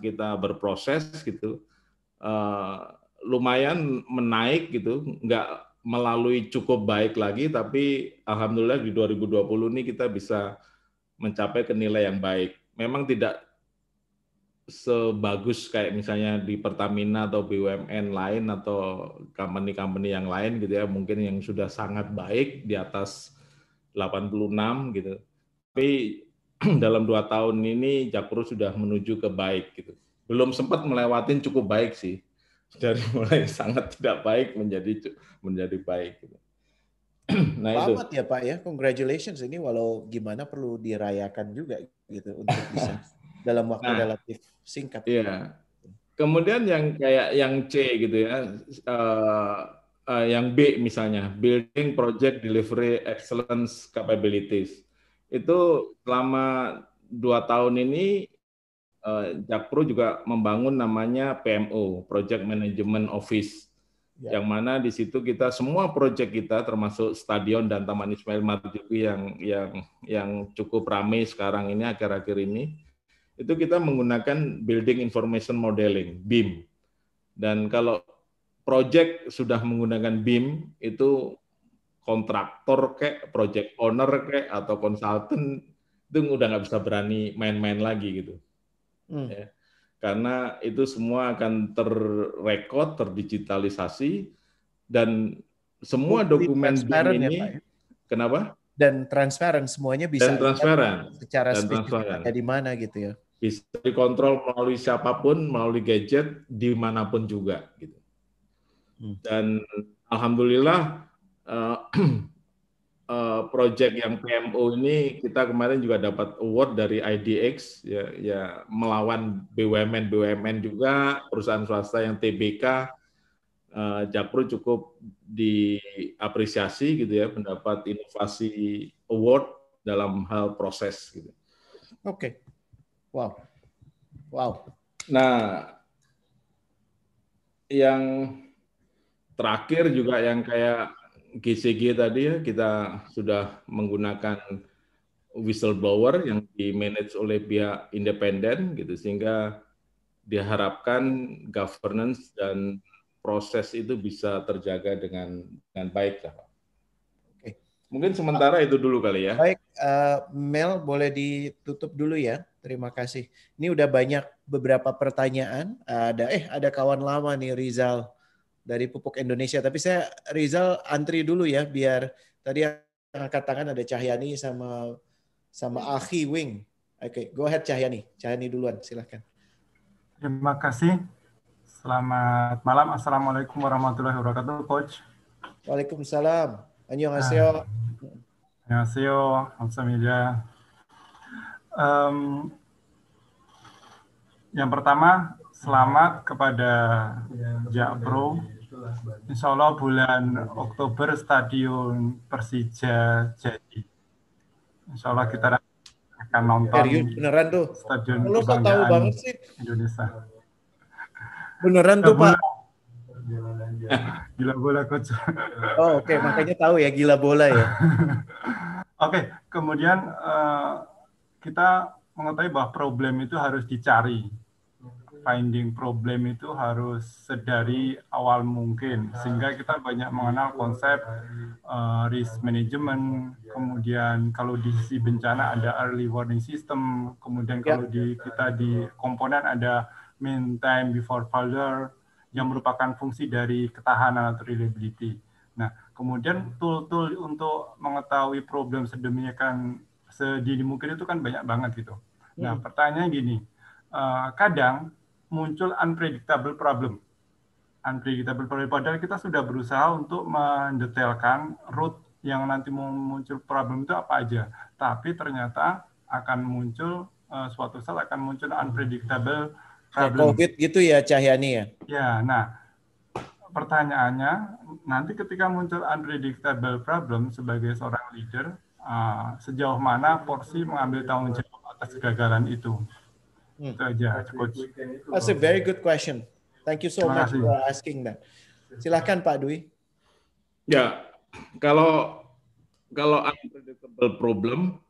Speaker 2: kita berproses gitu, lumayan menaik gitu, nggak melalui cukup baik lagi, tapi alhamdulillah di 2020 ini kita bisa mencapai ke nilai yang baik. Memang tidak sebagus kayak misalnya di Pertamina atau BUMN lain atau company-company yang lain gitu ya, mungkin yang sudah sangat baik di atas 86 gitu. Tapi dalam 2 tahun ini Jakpro sudah menuju ke baik gitu. Belum sempat melewatin cukup baik sih. Dari mulai sangat tidak baik menjadi baik gitu. Nah,
Speaker 1: selamat itu ya Pak ya, congratulations, ini walau gimana perlu dirayakan juga gitu untuk bisa dalam waktu relatif singkat.
Speaker 2: Iya. Kemudian yang kayak yang C gitu ya, yang B misalnya, building project delivery excellence capabilities. Itu selama 2 tahun ini Jakpro juga membangun namanya PMO, Project Management Office, yang mana di situ kita semua proyek kita termasuk stadion dan Taman Ismail Marzuki yang cukup ramai sekarang ini akhir-akhir ini, itu kita menggunakan Building Information Modeling, BIM. Dan kalau proyek sudah menggunakan BIM, itu kontraktor kayak project owner kayak atau konsultan itu udah nggak bisa berani main-main lagi gitu. Ya. Karena itu semua akan terrekod, terdigitalisasi, dan semua dokumen BIM ini,
Speaker 1: ya, Pak, ya?
Speaker 2: Kenapa?
Speaker 1: Dan transparan, semuanya bisa
Speaker 2: Dan transparan.
Speaker 1: secara
Speaker 2: Dan
Speaker 1: spesifik
Speaker 2: transparan.
Speaker 1: ada di mana gitu ya.
Speaker 2: Bisa dikontrol melalui siapapun, melalui gadget, dimanapun juga. Gitu. Dan alhamdulillah project yang PMO ini kita kemarin juga dapat award dari IDX ya melawan BUMN juga, perusahaan swasta yang TBK. Jakpro cukup diapresiasi gitu ya, mendapat inovasi award dalam hal proses gitu.
Speaker 1: Oke. Wow.
Speaker 2: Nah, yang terakhir juga yang kayak GCG tadi ya, kita sudah menggunakan whistleblower yang di-manage oleh pihak independen gitu, sehingga diharapkan governance dan proses itu bisa terjaga dengan baik.
Speaker 1: Oke.
Speaker 2: Mungkin sementara itu dulu kali ya.
Speaker 1: Baik, Mel boleh ditutup dulu ya. Terima kasih. Ini udah banyak beberapa pertanyaan. Ada kawan lama nih, Rizal dari Pupuk Indonesia. Tapi Rizal antri dulu ya, biar tadi yang angkat tangan ada Cahyani sama Akhi Wing. Oke, go ahead Cahyani. Cahyani duluan, silahkan.
Speaker 6: Terima kasih. Selamat malam. Assalamualaikum warahmatullahi wabarakatuh, Coach.
Speaker 1: Waalaikumsalam. Annyeonghaseyo.
Speaker 6: Annyeonghaseyo. Kamsahamnida. Yang pertama, selamat kepada Jakpro. Insya Allah bulan Oktober Stadion Persija jadi. Insya Allah kita akan nonton.
Speaker 1: Serius, beneran tuh?
Speaker 6: Stadion
Speaker 1: Lo kok tahu banget sih?
Speaker 6: Indonesia.
Speaker 1: Beneran tuh Pak?
Speaker 6: Gila bola Coach.
Speaker 1: Oh oke. Makanya tahu ya gila bola ya.
Speaker 6: Oke, kemudian kita mengetahui bahwa problem itu harus dicari. Finding problem itu harus sedari awal mungkin, sehingga kita banyak mengenal konsep risk management, kemudian kalau di sisi bencana ada early warning system, kemudian kalau kita di komponen ada mean time before failure, yang merupakan fungsi dari ketahanan atau reliability. Nah, kemudian tool-tool untuk mengetahui problem sedini mungkin itu kan banyak banget gitu. Nah, pertanyaannya gini, kadang muncul unpredictable problem. Unpredictable problem, padahal kita sudah berusaha untuk mendetailkan root yang nanti muncul problem itu apa aja. Tapi ternyata akan muncul, suatu saat akan muncul unpredictable problem.
Speaker 1: COVID gitu ya Cahyani ya?
Speaker 6: Ya, nah pertanyaannya, nanti ketika muncul unpredictable problem sebagai seorang leader, sejauh mana porsi mengambil tanggung jawab atas kegagalan itu? Itu aja, Coach.
Speaker 1: That's a very good question. Thank you so much for asking that. Silahkan Pak Dwi.
Speaker 2: Ya, kalau unpredictable problem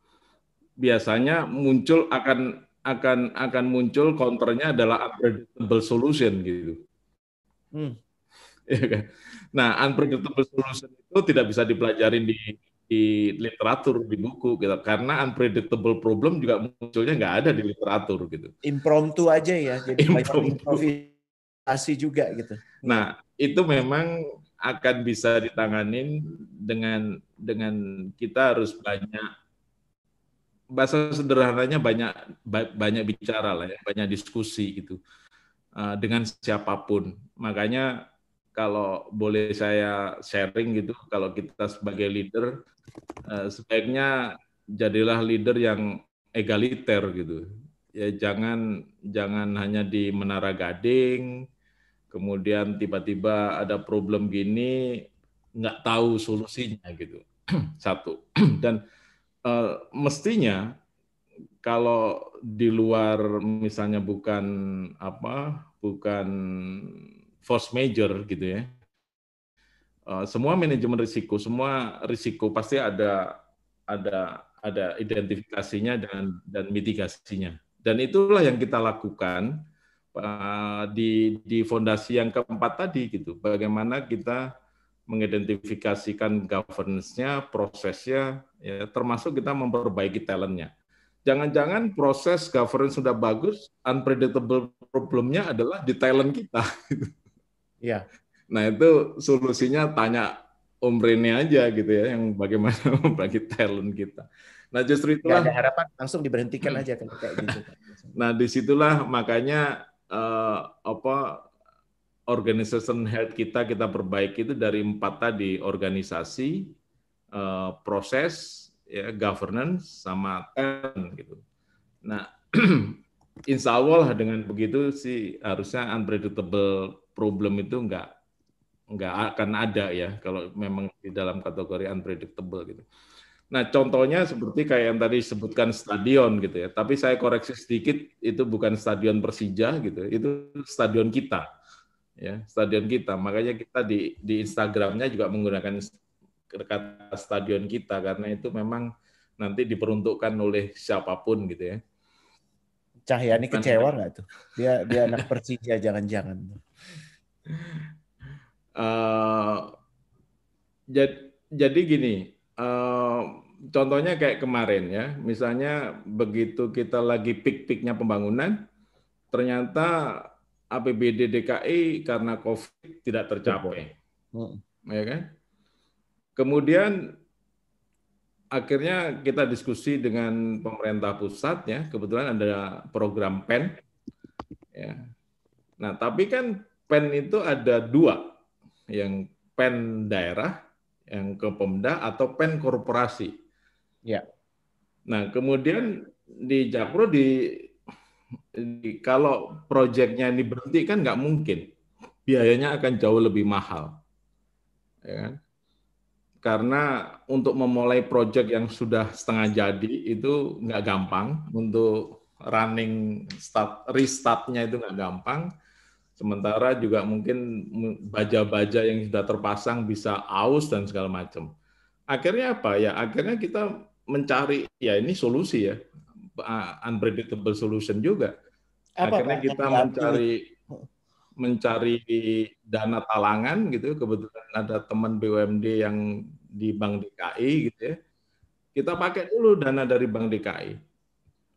Speaker 2: biasanya muncul akan muncul counternya adalah unpredictable solution gitu. Ya kan? Nah, unpredictable solution itu tidak bisa dipelajarin di literatur, di buku gitu, karena unpredictable problem juga munculnya nggak ada di literatur gitu.
Speaker 1: Impromptu aja ya, jadi banyak improvisasi juga gitu.
Speaker 2: Nah, itu memang akan bisa ditanganin dengan kita harus bahasa sederhananya banyak bicara lah ya, banyak diskusi gitu dengan siapapun. Makanya kalau boleh saya sharing gitu, kalau kita sebagai leader sebaiknya jadilah leader yang egaliter gitu. Ya jangan hanya di Menara Gading, kemudian tiba-tiba ada problem gini nggak tahu solusinya gitu. Satu. Dan mestinya kalau di luar misalnya bukan force major gitu ya, semua manajemen risiko, semua risiko pasti ada identifikasinya dan mitigasinya. Dan itulah yang kita lakukan di fondasi yang keempat tadi gitu. Bagaimana kita mengidentifikasikan governance-nya, prosesnya, ya, termasuk kita memperbaiki talent-nya. Jangan-jangan proses governance sudah bagus, unpredictable problem-nya adalah di talent kita.
Speaker 1: Iya.
Speaker 2: Nah itu solusinya Om Rene aja gitu ya, yang bagaimana membagi talent kita. Nah justru
Speaker 1: Nggak
Speaker 2: itulah.
Speaker 1: ada harapan, langsung diberhentikan aja kalau kayak gitu.
Speaker 2: Nah disitulah makanya organization health kita perbaiki itu dari 4 tadi, organisasi, proses, ya, governance, sama talent gitu. Nah, insya Allah dengan begitu sih harusnya unpredictable problem itu nggak akan ada ya kalau memang di dalam kategori unpredictable gitu. Nah, contohnya seperti kayak yang tadi disebutkan stadion gitu ya. Tapi saya koreksi sedikit, itu bukan stadion Persija gitu. Itu stadion kita. Ya, stadion kita. Makanya kita di Instagramnya juga menggunakan kata stadion kita karena itu memang nanti diperuntukkan oleh siapapun gitu ya.
Speaker 1: Cahyani kecewa nggak tuh? Dia anak Persija jangan-jangan.
Speaker 2: Jadi gini, contohnya kayak kemarin ya, misalnya begitu kita lagi peak-peaknya pembangunan, ternyata APBD DKI karena COVID tidak tercapai, ya kan? Kemudian akhirnya kita diskusi dengan pemerintah pusat ya, kebetulan ada program PEN, ya. Nah tapi kan PEN itu ada 2, yang PEN daerah, yang ke Pemda, atau PEN korporasi.
Speaker 1: Ya.
Speaker 2: Nah, kemudian di Jakpro kalau proyeknya ini berhenti kan nggak mungkin, biayanya akan jauh lebih mahal, ya kan? Karena untuk memulai proyek yang sudah setengah jadi itu nggak gampang, untuk running restart-nya itu nggak gampang. Sementara juga mungkin baja-baja yang sudah terpasang bisa aus dan segala macam. Akhirnya apa ya? Akhirnya kita mencari, ya ini solusi ya, unpredictable solution juga. Akhirnya kita mencari dana talangan gitu. Kebetulan ada teman BUMD yang di Bank DKI gitu ya. Kita pakai dulu dana dari Bank DKI.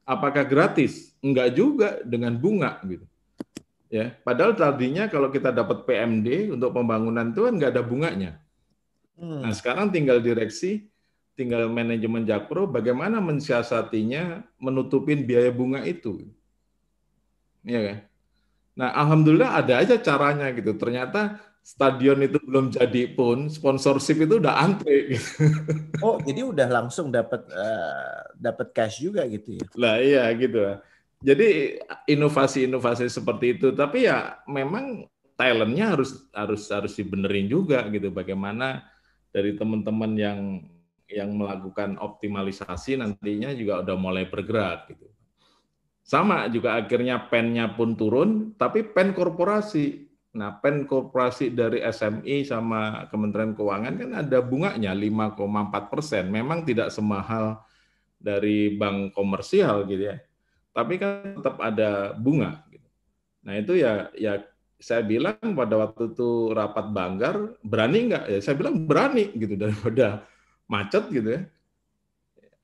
Speaker 2: Apakah gratis? Enggak juga, dengan bunga gitu. Ya, padahal tadinya kalau kita dapat PMD untuk pembangunan itu kan nggak ada bunganya. Nah sekarang tinggal direksi, tinggal manajemen Jakpro bagaimana mensiasatinya, menutupin biaya bunga itu. Iya kan? Nah alhamdulillah ada aja caranya gitu. Ternyata stadion itu belum jadi pun sponsorship itu udah antri. Gitu.
Speaker 1: Oh jadi udah langsung dapat cash juga gitu ya?
Speaker 2: Lah iya gitu. Jadi inovasi-inovasi seperti itu, tapi ya memang talentnya harus dibenerin juga gitu. Bagaimana dari teman-teman yang melakukan optimalisasi nantinya juga udah mulai bergerak gitu. Sama juga akhirnya PEN-nya pun turun, tapi PEN korporasi. Nah, PEN korporasi dari SMI sama Kementerian Keuangan kan ada bunganya 5,4%. Memang tidak semahal dari bank komersial gitu ya. Tapi kan tetap ada bunga. Nah itu ya saya bilang pada waktu itu rapat Banggar, berani nggak? Ya saya bilang berani gitu, daripada macet gitu ya.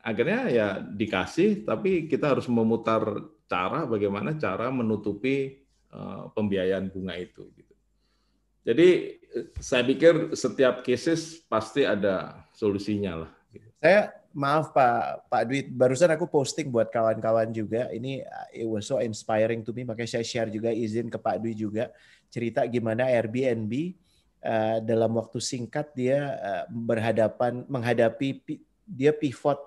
Speaker 2: Akhirnya ya dikasih, tapi kita harus memutar cara bagaimana cara menutupi pembiayaan bunga itu. Gitu. Jadi saya pikir setiap cases pasti ada solusinya lah.
Speaker 1: Maaf Pak Dwi, barusan aku posting buat kawan-kawan juga. Ini it was so inspiring to me, makanya saya share juga, izin ke Pak Dwi juga cerita gimana Airbnb dalam waktu singkat dia menghadapi pivot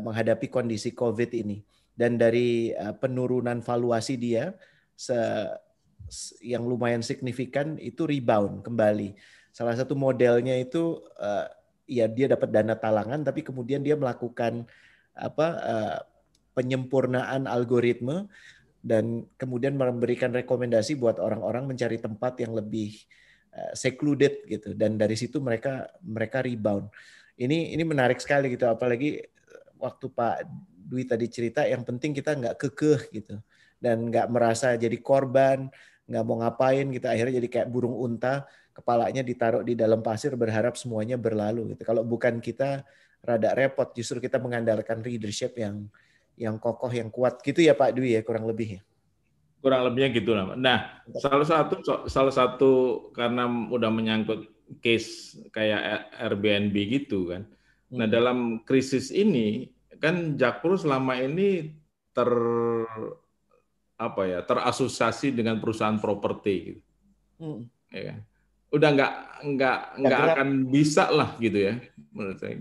Speaker 1: menghadapi kondisi COVID ini, dan dari penurunan valuasi dia yang lumayan signifikan itu rebound kembali. Salah satu modelnya itu ya dia dapat dana talangan, tapi kemudian dia melakukan penyempurnaan algoritma dan kemudian memberikan rekomendasi buat orang-orang mencari tempat yang lebih secluded gitu, dan dari situ mereka rebound. Ini menarik sekali gitu, apalagi waktu Pak Dwi tadi cerita, yang penting kita nggak kekeh gitu dan nggak merasa jadi korban, nggak mau ngapain kita akhirnya jadi kayak burung unta, kepalanya ditaruh di dalam pasir berharap semuanya berlalu gitu. Kalau bukan kita rada repot, justru kita mengandalkan leadership yang kokoh, yang kuat gitu ya Pak Dwi ya, kurang lebih ya.
Speaker 2: Kurang lebihnya gitu lah. Nah, salah satu karena udah menyangkut case kayak Airbnb gitu kan. Nah, dalam krisis ini kan Jakpro selama ini terasosiasi dengan perusahaan properti gitu. Ya kan? Udah nggak akan bisa lah gitu ya menurut saya.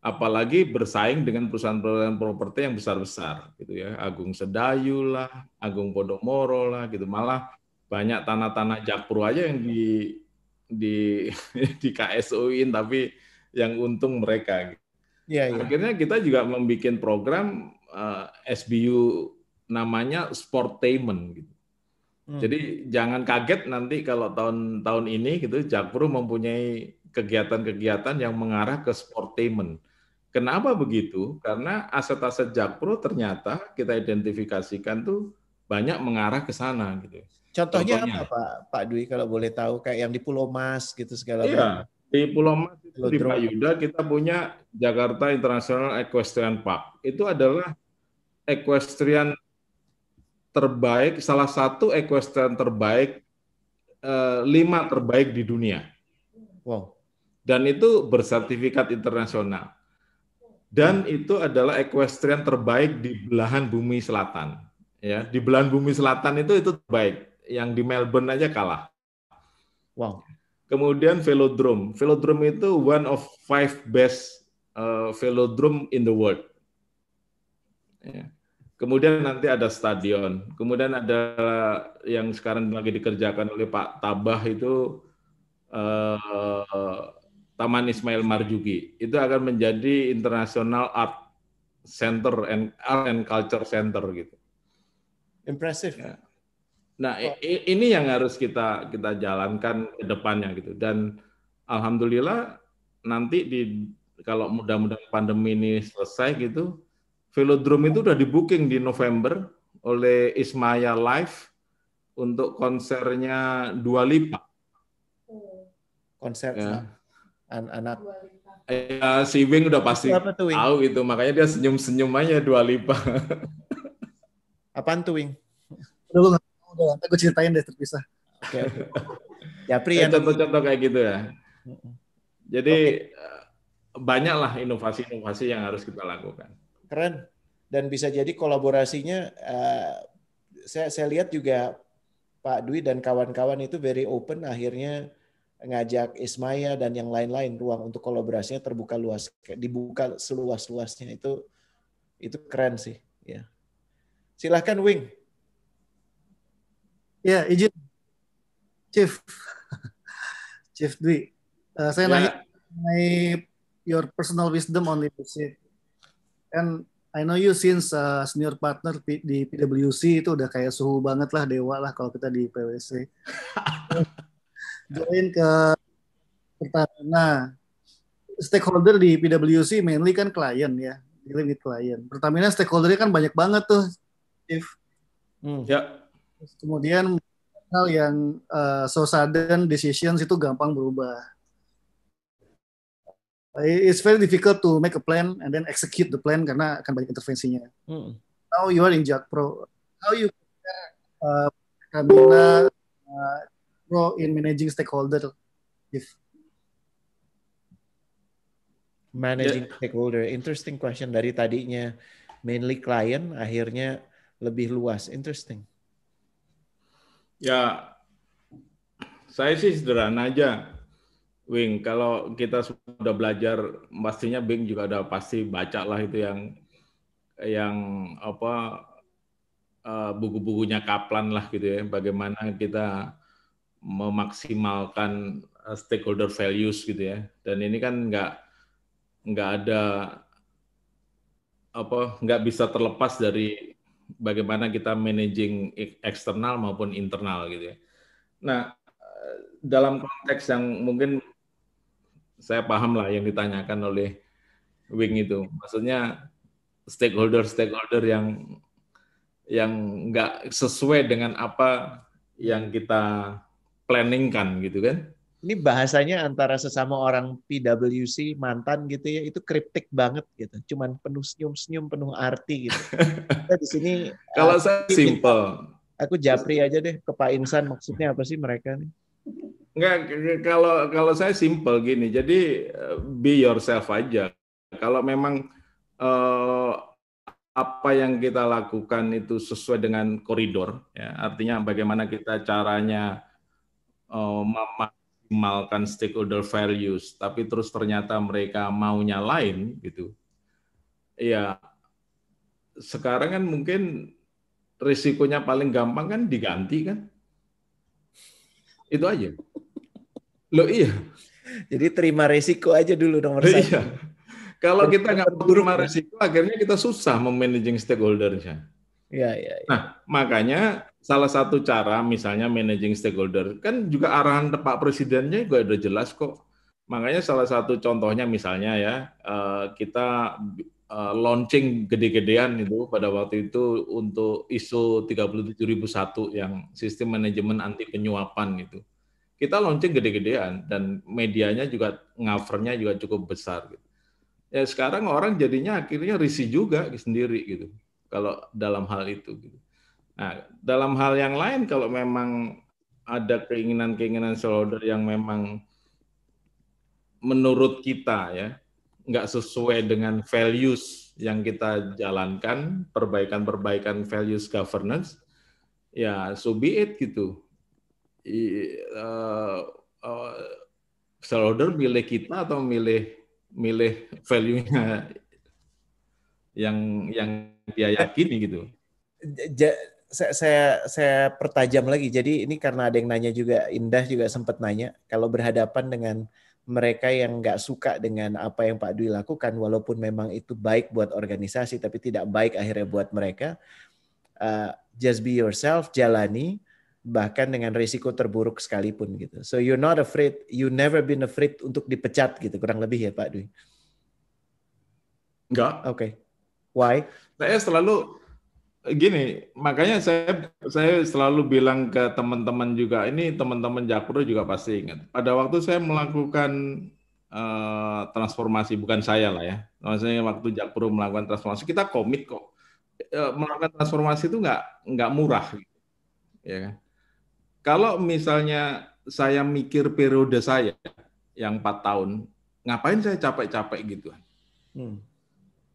Speaker 2: Apalagi bersaing dengan perusahaan-perusahaan properti yang besar-besar gitu ya, Agung Sedayu lah, Agung Podomoro lah gitu. Malah banyak tanah-tanah Jakpro aja yang di KSO-in tapi yang untung mereka. Akhirnya kita juga membuat program SBU namanya Sportainment gitu. Jadi jangan kaget nanti kalau tahun ini gitu Jakpro mempunyai kegiatan-kegiatan yang mengarah ke Sportainment. Kenapa begitu? Karena aset-aset Jakpro ternyata kita identifikasikan tuh banyak mengarah ke sana gitu.
Speaker 1: Contohnya apa Pak Dwi kalau boleh tahu, kayak yang di Pulau Mas gitu segala macam.
Speaker 2: Iya, di Pulau Mas itu di Pak Yuda kita punya Jakarta International Equestrian Park. Itu adalah equestrian terbaik, salah satu equestrian terbaik, 5 terbaik di dunia.
Speaker 1: Wow.
Speaker 2: Dan itu bersertifikat internasional. Dan itu adalah equestrian terbaik di belahan bumi selatan. Ya, di belahan bumi selatan itu terbaik. Yang di Melbourne aja kalah.
Speaker 1: Wow.
Speaker 2: Kemudian velodrome. Velodrome itu one of 5 best velodrome in the world. Ya. Kemudian nanti ada stadion. Kemudian ada yang sekarang lagi dikerjakan oleh Pak Tabah itu Taman Ismail Marzuki. Itu akan menjadi International Art Center and Art and Culture Center gitu.
Speaker 1: Impressive.
Speaker 2: Ya. Nah, ini yang harus kita jalankan ke depannya gitu. Dan alhamdulillah nanti kalau mudah-mudahan pandemi ini selesai gitu, velodrome itu udah di-booking di November oleh Ismaya Live untuk konsernya Dua Lipa.
Speaker 1: Konser
Speaker 2: ya.
Speaker 1: Anak.
Speaker 2: Ya, si Wing udah pasti tahu itu, makanya dia senyum-senyum aja Dua Lipa.
Speaker 1: Apaan tuh, Wing?
Speaker 7: Udah, nanti gue ceritain deh terpisah.
Speaker 1: Oke. Japri
Speaker 2: ya, contoh-contoh kayak gitu ya. Jadi banyaklah inovasi-inovasi yang harus kita lakukan.
Speaker 1: Keren. Dan bisa jadi kolaborasinya, saya lihat juga Pak Dwi dan kawan-kawan itu very open, akhirnya ngajak Ismaya dan yang lain-lain, ruang untuk kolaborasinya terbuka luas, dibuka seluas-luasnya. Itu keren sih. Ya. Silahkan Wing.
Speaker 7: Ya, izin. Chief Dwi. Saya nanya mengenai your personal wisdom on leadership. And I know you since senior partner di PwC, itu udah kayak suhu banget lah, dewa lah kalau kita di PwC. Join ke Pertamina. Stakeholder di PwC mainly kan klien ya, dealing with klien. Pertamina stakeholdernya kan banyak banget tuh, Chief.
Speaker 2: Ya.
Speaker 7: Kemudian hal yang so sudden decisions itu gampang berubah. It's very difficult to make a plan and then execute the plan karena akan banyak intervensinya. Now you are in Jakpro. How you Pertamina pro in managing stakeholder?
Speaker 1: Managing stakeholder, interesting question. Dari tadinya mainly klien, akhirnya lebih luas. Interesting.
Speaker 2: Ya, saya sih sederhana aja, Wing. Kalau kita sudah belajar, pastinya Bing juga udah pasti baca lah itu yang buku-bukunya Kaplan lah gitu ya. Bagaimana kita memaksimalkan stakeholder values gitu ya. Dan ini kan nggak bisa terlepas dari bagaimana kita managing eksternal maupun internal gitu ya. Nah, dalam konteks yang mungkin saya paham lah yang ditanyakan oleh Wing itu, maksudnya stakeholder yang nggak sesuai dengan apa yang kita planningkan gitu kan.
Speaker 1: Ini bahasanya antara sesama orang PwC mantan gitu ya, itu kriptik banget gitu. Cuman penuh senyum-senyum, penuh arti gitu. Kita di sini
Speaker 2: kalau saya simple.
Speaker 1: Aku japri aja deh ke Pak Insan, maksudnya apa sih mereka nih?
Speaker 2: Enggak, kalau saya simple gini. Jadi be yourself aja. Kalau memang apa yang kita lakukan itu sesuai dengan koridor, ya, artinya bagaimana kita caranya memaksimalkan stakeholder values, tapi terus ternyata mereka maunya lain, gitu. Ya, sekarang kan mungkin risikonya paling gampang kan diganti kan, itu aja. Loh iya.
Speaker 1: Jadi terima resiko aja dulu nomor satu.
Speaker 2: Iya. Kalau kita nggak mau terima resiko, akhirnya kita susah memanaging stakeholder-nya.
Speaker 1: Ya.
Speaker 2: Nah, makanya salah satu cara misalnya managing stakeholder, kan juga arahan Pak Presidennya juga udah jelas kok. Makanya salah satu contohnya misalnya ya, kita launching gede-gedean itu pada waktu itu untuk ISO 37001 yang sistem manajemen anti penyuapan gitu. Kita launching gede-gedean dan medianya juga covernya juga cukup besar gitu. Ya sekarang orang jadinya akhirnya risih juga sendiri gitu kalau dalam hal itu gitu. Nah, dalam hal yang lain kalau memang ada keinginan-keinginan shareholder yang memang menurut kita ya nggak sesuai dengan values yang kita jalankan, perbaikan-perbaikan values governance, ya so be it gitu. Shareholder milih kita atau milih value-nya yang dia yakini gitu.
Speaker 1: Saya pertajam lagi. Jadi ini karena ada yang nanya juga, Indah juga sempat nanya, kalau berhadapan dengan mereka yang nggak suka dengan apa yang Pak Dwi lakukan, walaupun memang itu baik buat organisasi, tapi tidak baik akhirnya buat mereka, just be yourself, jalani, bahkan dengan risiko terburuk sekalipun gitu. So you're not afraid, you never been afraid untuk dipecat gitu, kurang lebih ya Pak Dwi?
Speaker 2: Enggak.
Speaker 1: Oke. Why?
Speaker 2: Saya selalu gini, makanya saya selalu bilang ke teman-teman juga, ini teman-teman Jakpro juga pasti ingat. Pada waktu saya melakukan transformasi, bukan saya lah ya, maksudnya waktu Jakpro melakukan transformasi, kita komit kok. Melakukan transformasi itu nggak murah, gitu. Ya kan? Kalau misalnya saya mikir periode saya yang 4 tahun, ngapain saya capek-capek gitu?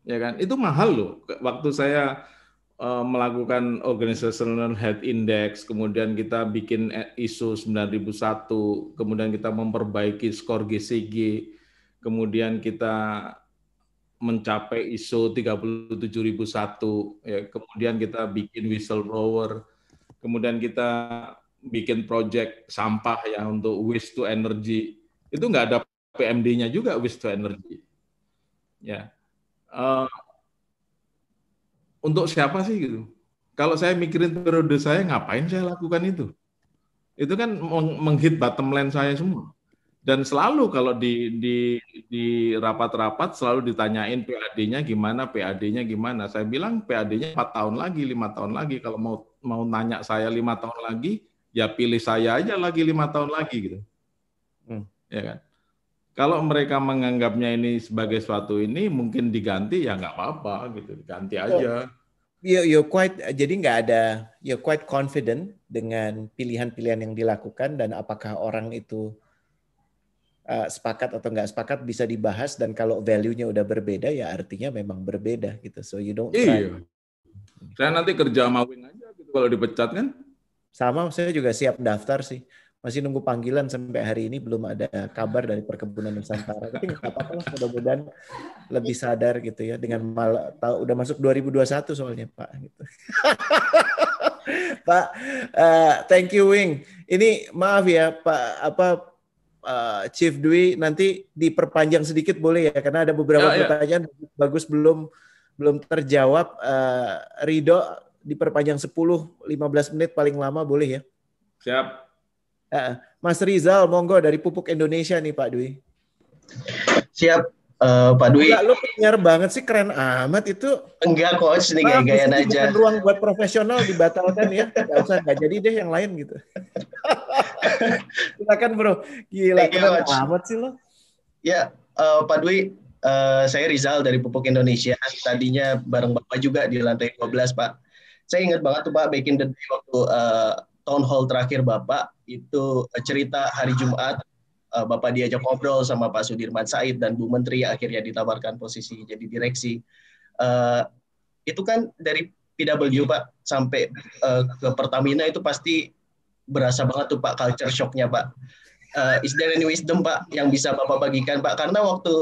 Speaker 2: Ya kan? Itu mahal loh. Waktu saya melakukan Organizational Health Index, kemudian kita bikin ISO 9001, kemudian kita memperbaiki skor GCG, kemudian kita mencapai ISO 37001, ya, kemudian kita bikin whistleblower, kemudian kita bikin project sampah ya untuk waste to energy. Itu nggak ada PMD-nya juga, waste to energy. Ya. Untuk siapa sih gitu? Kalau saya mikirin periode saya, ngapain saya lakukan itu? Itu kan menghit bottom line saya semua. Dan selalu kalau di rapat-rapat selalu ditanyain PAD-nya gimana, PAD-nya gimana. Saya bilang PAD-nya 4 tahun lagi, 5 tahun lagi. Kalau mau nanya saya 5 tahun lagi, ya pilih saya aja lagi 5 tahun lagi gitu. Ya kan? Kalau mereka menganggapnya ini sebagai suatu ini mungkin diganti, ya nggak apa-apa gitu, diganti aja.
Speaker 1: You're quite confident dengan pilihan-pilihan yang dilakukan, dan apakah orang itu sepakat atau nggak sepakat bisa dibahas, dan kalau value-nya udah berbeda ya artinya memang berbeda gitu. So you don't try.
Speaker 2: Iya. Saya nanti kerja sama Wing aja gitu kalau dipecat kan.
Speaker 1: Sama, saya juga siap daftar sih. Masih nunggu panggilan sampai hari ini, belum ada kabar dari Perkebunan Nusantara. Tapi nggak apa-apa lah, mudah-mudahan lebih sadar gitu ya. Dengan udah masuk 2021 soalnya Pak. Gitu. Pak, thank you Wing. Ini maaf ya Pak, Chief Dwi, nanti diperpanjang sedikit boleh ya? Karena ada beberapa pertanyaan bagus belum terjawab. Ridho diperpanjang 10-15 menit paling lama boleh ya?
Speaker 2: Siap.
Speaker 1: Mas Rizal, monggo dari Pupuk Indonesia nih Pak Dwi.
Speaker 8: Siap, Pak Dwi.
Speaker 1: Enggak, lu penyiar banget sih, keren amat itu.
Speaker 8: Enggak coach, ini gaya-gayaan aja.
Speaker 1: Ruang buat profesional dibatalkan ya, nggak jadi deh yang lain gitu. Silakan bro, gila keren amat sih lo.
Speaker 8: Ya, Pak Dwi, saya Rizal dari Pupuk Indonesia. Tadinya bareng Bapak juga di lantai 12 Pak. Saya ingat banget tuh Pak, back in the day waktu town hall terakhir Bapak, itu cerita hari Jumat Bapak diajak ngobrol sama Pak Sudirman Said dan Bu Menteri akhirnya ditawarkan posisi jadi direksi. Itu kan dari PW Pak sampai ke Pertamina itu pasti berasa banget tuh Pak culture shock-nya Pak. Is there any wisdom Pak yang bisa Bapak bagikan Pak? Karena waktu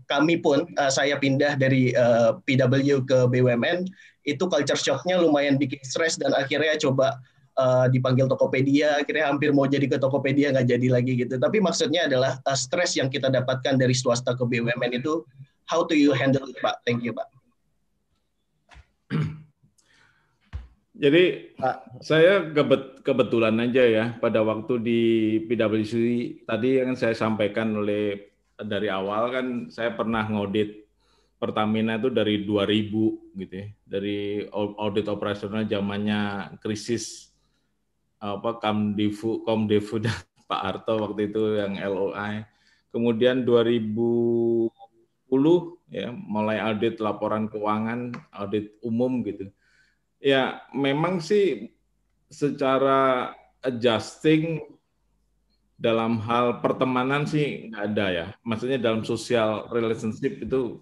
Speaker 8: kami pun saya pindah dari PW ke BUMN itu culture shock-nya lumayan bikin stres dan akhirnya coba dipanggil Tokopedia, akhirnya hampir mau jadi ke Tokopedia nggak jadi lagi gitu. Tapi maksudnya adalah stres yang kita dapatkan dari swasta ke BUMN itu, how do you handle it, Pak? Thank you, Pak.
Speaker 2: Jadi saya kebetulan aja ya pada waktu di PwC tadi yang saya sampaikan oleh dari awal kan saya pernah ngaudit Pertamina itu dari 2000 gitu ya, dari audit operasional zamannya krisis Komdefu dan Pak Harto waktu itu yang LOI. Kemudian 2010 ya mulai audit laporan keuangan, audit umum gitu. Ya memang sih secara adjusting dalam hal pertemanan sih nggak ada ya. Maksudnya dalam social relationship itu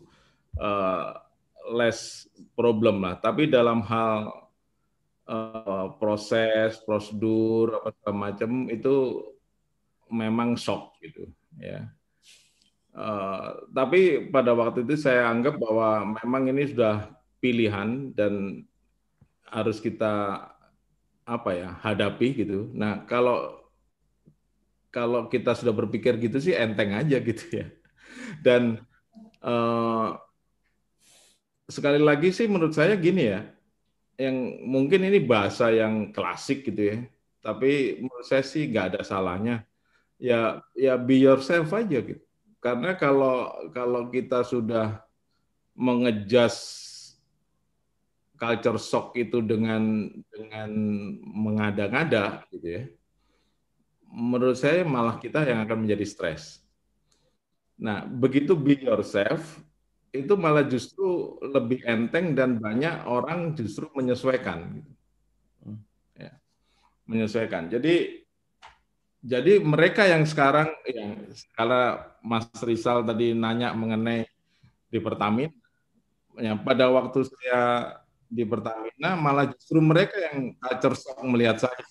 Speaker 2: less problem lah. Tapi dalam hal proses, prosedur apa segala macam itu memang shock gitu ya. Tapi pada waktu itu saya anggap bahwa memang ini sudah pilihan dan harus kita hadapi gitu. Nah kalau kita sudah berpikir gitu sih enteng aja gitu ya. Dan sekali lagi sih menurut saya gini ya. Yang mungkin ini bahasa yang klasik gitu ya, tapi menurut saya sih nggak ada salahnya. Ya be yourself aja gitu. Karena kalau kita sudah mengejas culture shock itu dengan mengada-ngada gitu ya, menurut saya malah kita yang akan menjadi stres. Nah begitu be yourself itu malah justru lebih enteng dan banyak orang justru menyesuaikan. Ya, menyesuaikan. Jadi mereka yang sekarang, kalau Mas Rizal tadi nanya mengenai di Pertamina, ya, pada waktu saya di Pertamina malah justru mereka yang culture shock melihat saya.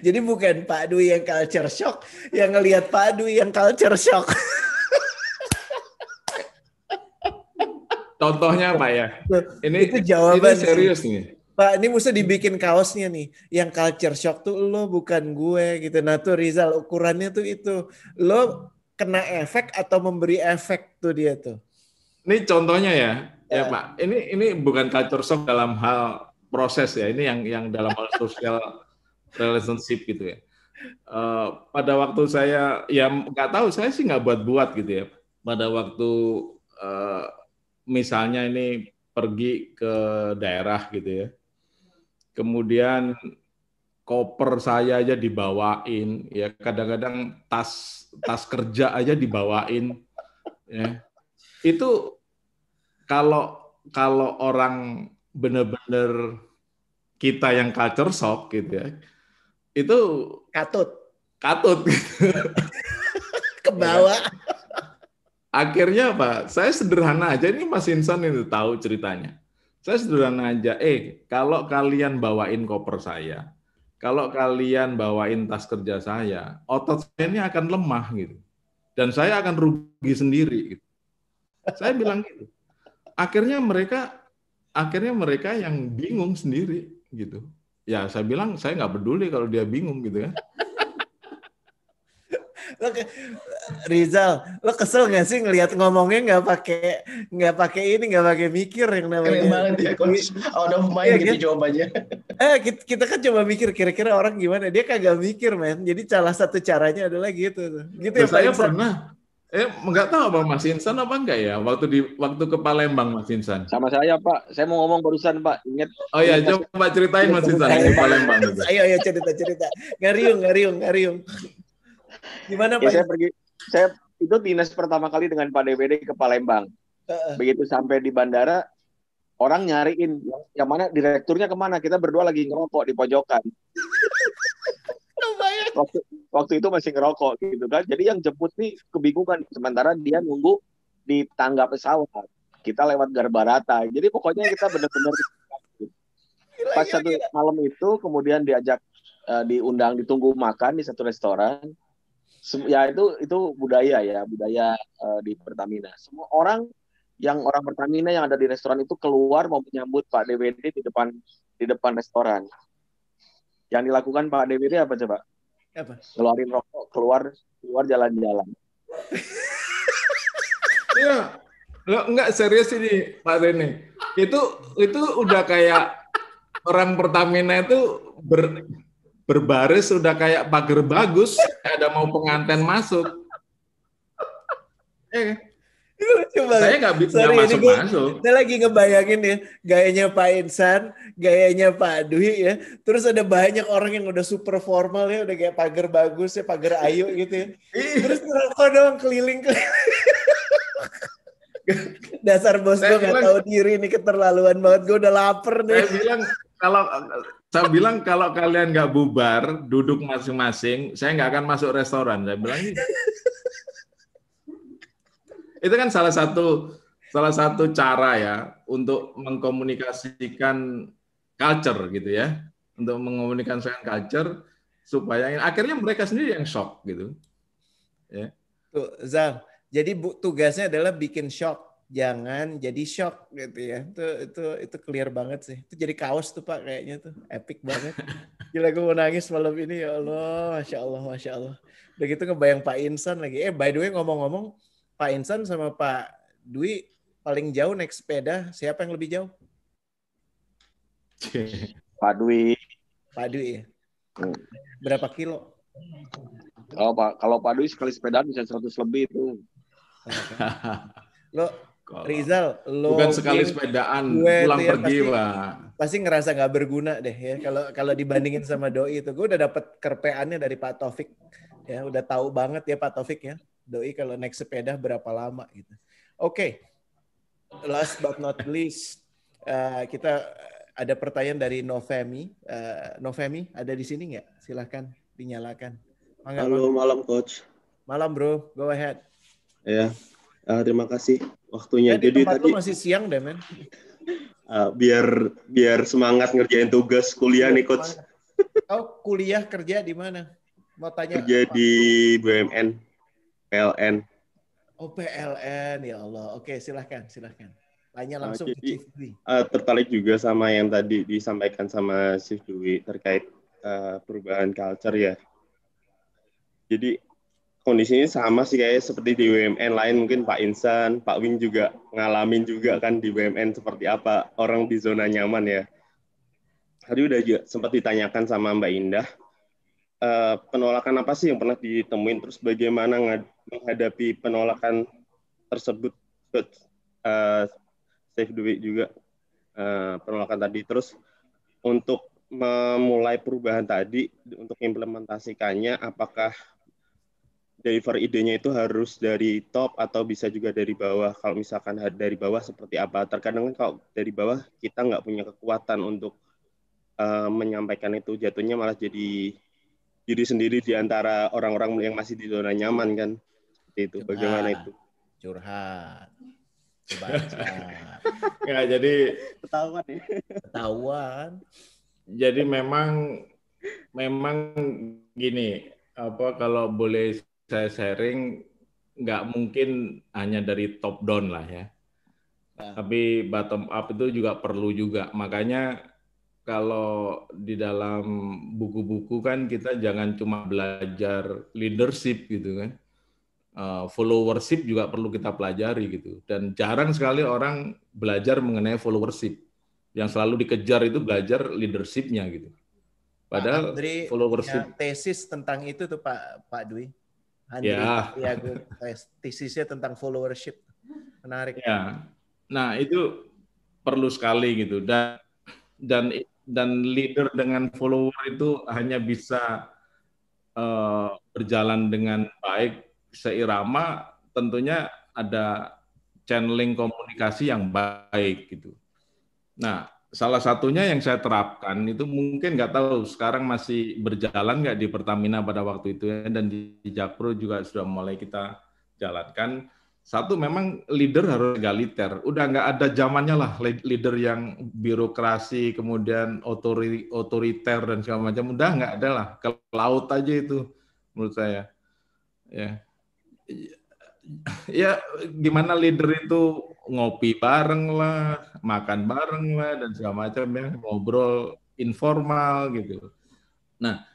Speaker 1: Jadi bukan Pak Dwi yang culture shock, yang ngelihat Pak Dwi yang culture shock.
Speaker 2: Contohnya Pak ya,
Speaker 1: itu jawaban
Speaker 2: ini serius nih.
Speaker 1: Pak, ini mesti dibikin kaosnya nih. Yang culture shock tuh lo bukan gue gitu. Nah tuh Rizal ukurannya tuh itu. Lo kena efek atau memberi efek tuh dia tuh.
Speaker 2: Ini contohnya ya Pak. Ini bukan culture shock dalam hal proses ya. Ini yang dalam hal social relationship gitu ya. Pada waktu saya ya nggak tahu, saya sih nggak buat gitu ya. Pada waktu misalnya ini pergi ke daerah gitu ya, kemudian koper saya aja dibawain, ya kadang-kadang tas kerja aja dibawain, ya itu kalau orang benar-benar kita yang culture shock gitu ya, itu
Speaker 1: katut
Speaker 2: gitu.
Speaker 1: Kebawa.
Speaker 2: Akhirnya Pak, saya sederhana aja, ini Mas Insan itu tahu ceritanya. Saya sederhana aja, kalau kalian bawain koper saya, kalau kalian bawain tas kerja saya, otot saya ini akan lemah gitu. Dan saya akan rugi sendiri gitu. Saya bilang gitu. Akhirnya mereka yang bingung sendiri gitu. Ya saya bilang saya nggak peduli kalau dia bingung gitu kan.
Speaker 1: Rizal, lo kesel nggak sih ngelihat ngomongnya nggak pakai mikir yang namanya.
Speaker 8: Keren banget ya, coach. Out of mind gitu kan? Jawabannya.
Speaker 1: Kita kan coba mikir kira-kira orang gimana. Dia kagak mikir, men. Jadi salah satu caranya adalah gitu. Gitu ya,
Speaker 2: saya pernah. Nggak tahu Bang Mas Insan apa enggak ya waktu ke Palembang Mas Insan.
Speaker 3: Sama saya Pak. Saya mau ngomong barusan Pak. Ingat.
Speaker 2: Oh ya, coba ceritain Mas Insan di Palembang.
Speaker 1: Ayo cerita. Ngariung. Gimana Pak?
Speaker 3: Saya itu dinas pertama kali dengan Pak DPD ke Palembang. Begitu sampai di bandara, orang nyariin yang mana direkturnya kemana. Kita berdua lagi ngerokok di pojokan. waktu itu masih ngerokok gitu kan. Jadi yang jemput nih kebingungan, sementara dia nunggu di tangga pesawat. Kita lewat Garbarata. Jadi pokoknya kita benar-benar pas satu malam itu kemudian diundang ditunggu makan di satu restoran. Ya itu budaya di Pertamina. Semua orang Pertamina yang ada di restoran itu keluar mau menyambut Pak DWD di depan restoran. Yang dilakukan Pak DWD apa coba?
Speaker 1: Apa?
Speaker 3: Keluarin rokok, keluar jalan-jalan.
Speaker 2: Iya. Lo enggak serius ini Pak Rene. Itu udah kayak orang Pertamina itu berbaris sudah kayak pagar bagus, ada mau pengantin masuk. Saya nggak bisa masuk.
Speaker 1: Saya lagi ngebayangin ya gayanya Pak Insan, gayanya Pak Dwi ya. Terus ada banyak orang yang udah super formal ya, udah kayak pagar bagus ya, pagar ayu gitu ya. Terus rokok doang keliling. Dasar bos gue nggak tahu diri nih, keterlaluan banget. Gue udah lapar nih.
Speaker 2: Saya bilang kalau kalian nggak bubar, duduk masing-masing, saya nggak akan masuk restoran. Saya bilang gitu. Itu kan salah satu cara ya untuk mengkomunikasikan culture gitu ya, untuk mengkomunikasikan culture supaya akhirnya mereka sendiri yang shock gitu. Ya.
Speaker 1: Tuh, Zal. Jadi tugasnya adalah bikin shock, jangan jadi shock gitu ya. Itu clear banget sih. Itu jadi kaos tuh Pak kayaknya tuh, epic banget. Gila gue mau nangis malam ini ya Allah, masya Allah. Udah gitu ngebayang Pak Insan lagi. By the way ngomong-ngomong, Pak Insan sama Pak Dwi paling jauh naik sepeda, siapa yang lebih jauh?
Speaker 3: Pak Dwi.
Speaker 1: Pak Dwi ya. Berapa kilo?
Speaker 3: Kalau Pak Dwi sekali sepedaan bisa 100 lebih itu.
Speaker 1: Lo Rizal, lo
Speaker 2: bukan sekali sepedaan, pulang ya, pergi
Speaker 1: pasti ngerasa nggak berguna deh ya kalau dibandingin sama Doi itu. Gue udah dapet kerpeannya dari Pak Taufik ya, udah tahu banget ya Pak Taufik ya. Doi kalau naik sepeda berapa lama gitu. Oke. Last but not least, kita ada pertanyaan dari Novemi. Novemi ada di sini nggak? Silahkan dinyalakan.
Speaker 9: Halo, malam Coach.
Speaker 1: Malam bro, go ahead.
Speaker 9: Ya, terima kasih waktunya.
Speaker 1: Jadi tadi masih siang deh men.
Speaker 9: Biar semangat ngerjain tugas kuliah nih Coach.
Speaker 1: Oh kuliah kerja di mana? Mau tanya.
Speaker 9: Kerja di BUMN, PLN.
Speaker 1: Oh PLN, ya Allah. Oke silahkan. Tanya langsung ke Chief Dwi.
Speaker 9: Tertarik juga sama yang tadi disampaikan sama Chief Dwi terkait perubahan culture ya. Jadi kondisinya sama sih kayak seperti di BUMN lain, mungkin Pak Insan, Pak Wing juga ngalamin juga kan di BUMN seperti apa orang di zona nyaman ya. Tadi udah juga sempat ditanyakan sama Mbak Indah, penolakan apa sih yang pernah ditemuin, terus bagaimana menghadapi penolakan tersebut. Safe Dwi juga penolakan tadi. Terus untuk memulai perubahan tadi, untuk implementasikannya, apakah deliver idenya itu harus dari top atau bisa juga dari bawah? Kalau misalkan dari bawah seperti apa? Terkadang kalau dari bawah kita nggak punya kekuatan untuk menyampaikan itu, jatuhnya malah jadi diri sendiri di antara orang-orang yang masih di zona nyaman kan. Seperti itu. Bagaimana itu?
Speaker 1: Curhat.
Speaker 2: Ya, jadi
Speaker 9: ketahuan ya.
Speaker 1: Ketahuan.
Speaker 2: Jadi memang gini, kalau boleh saya sharing, nggak mungkin hanya dari top down lah ya. Tapi bottom up itu juga perlu juga. Makanya kalau di dalam buku-buku kan kita jangan cuma belajar leadership gitu kan. Followership juga perlu kita pelajari gitu. Dan jarang sekali orang belajar mengenai followership. Yang selalu dikejar itu belajar leadership-nya gitu. Padahal followership
Speaker 1: tesis tentang itu tuh Pak Dwi.
Speaker 2: Ya,
Speaker 1: gue tesisnya tentang followership. Menarik.
Speaker 2: Ya. Nah, itu perlu sekali gitu. Dan leader dengan follower itu hanya bisa berjalan dengan baik seirama, tentunya ada channeling komunikasi yang baik gitu. Nah, salah satunya yang saya terapkan itu mungkin nggak tahu sekarang masih berjalan nggak di Pertamina pada waktu itu ya, dan di Jakpro juga sudah mulai kita jalankan. Satu, memang leader harus egaliter. Udah nggak ada zamannya lah leader yang birokrasi kemudian otoriter dan segala macam. Udah nggak ada lah. Ke laut aja itu menurut saya. Ya, ya gimana leader itu ngopi bareng lah, makan bareng lah, dan segala macam ya, ngobrol informal gitu. Nah,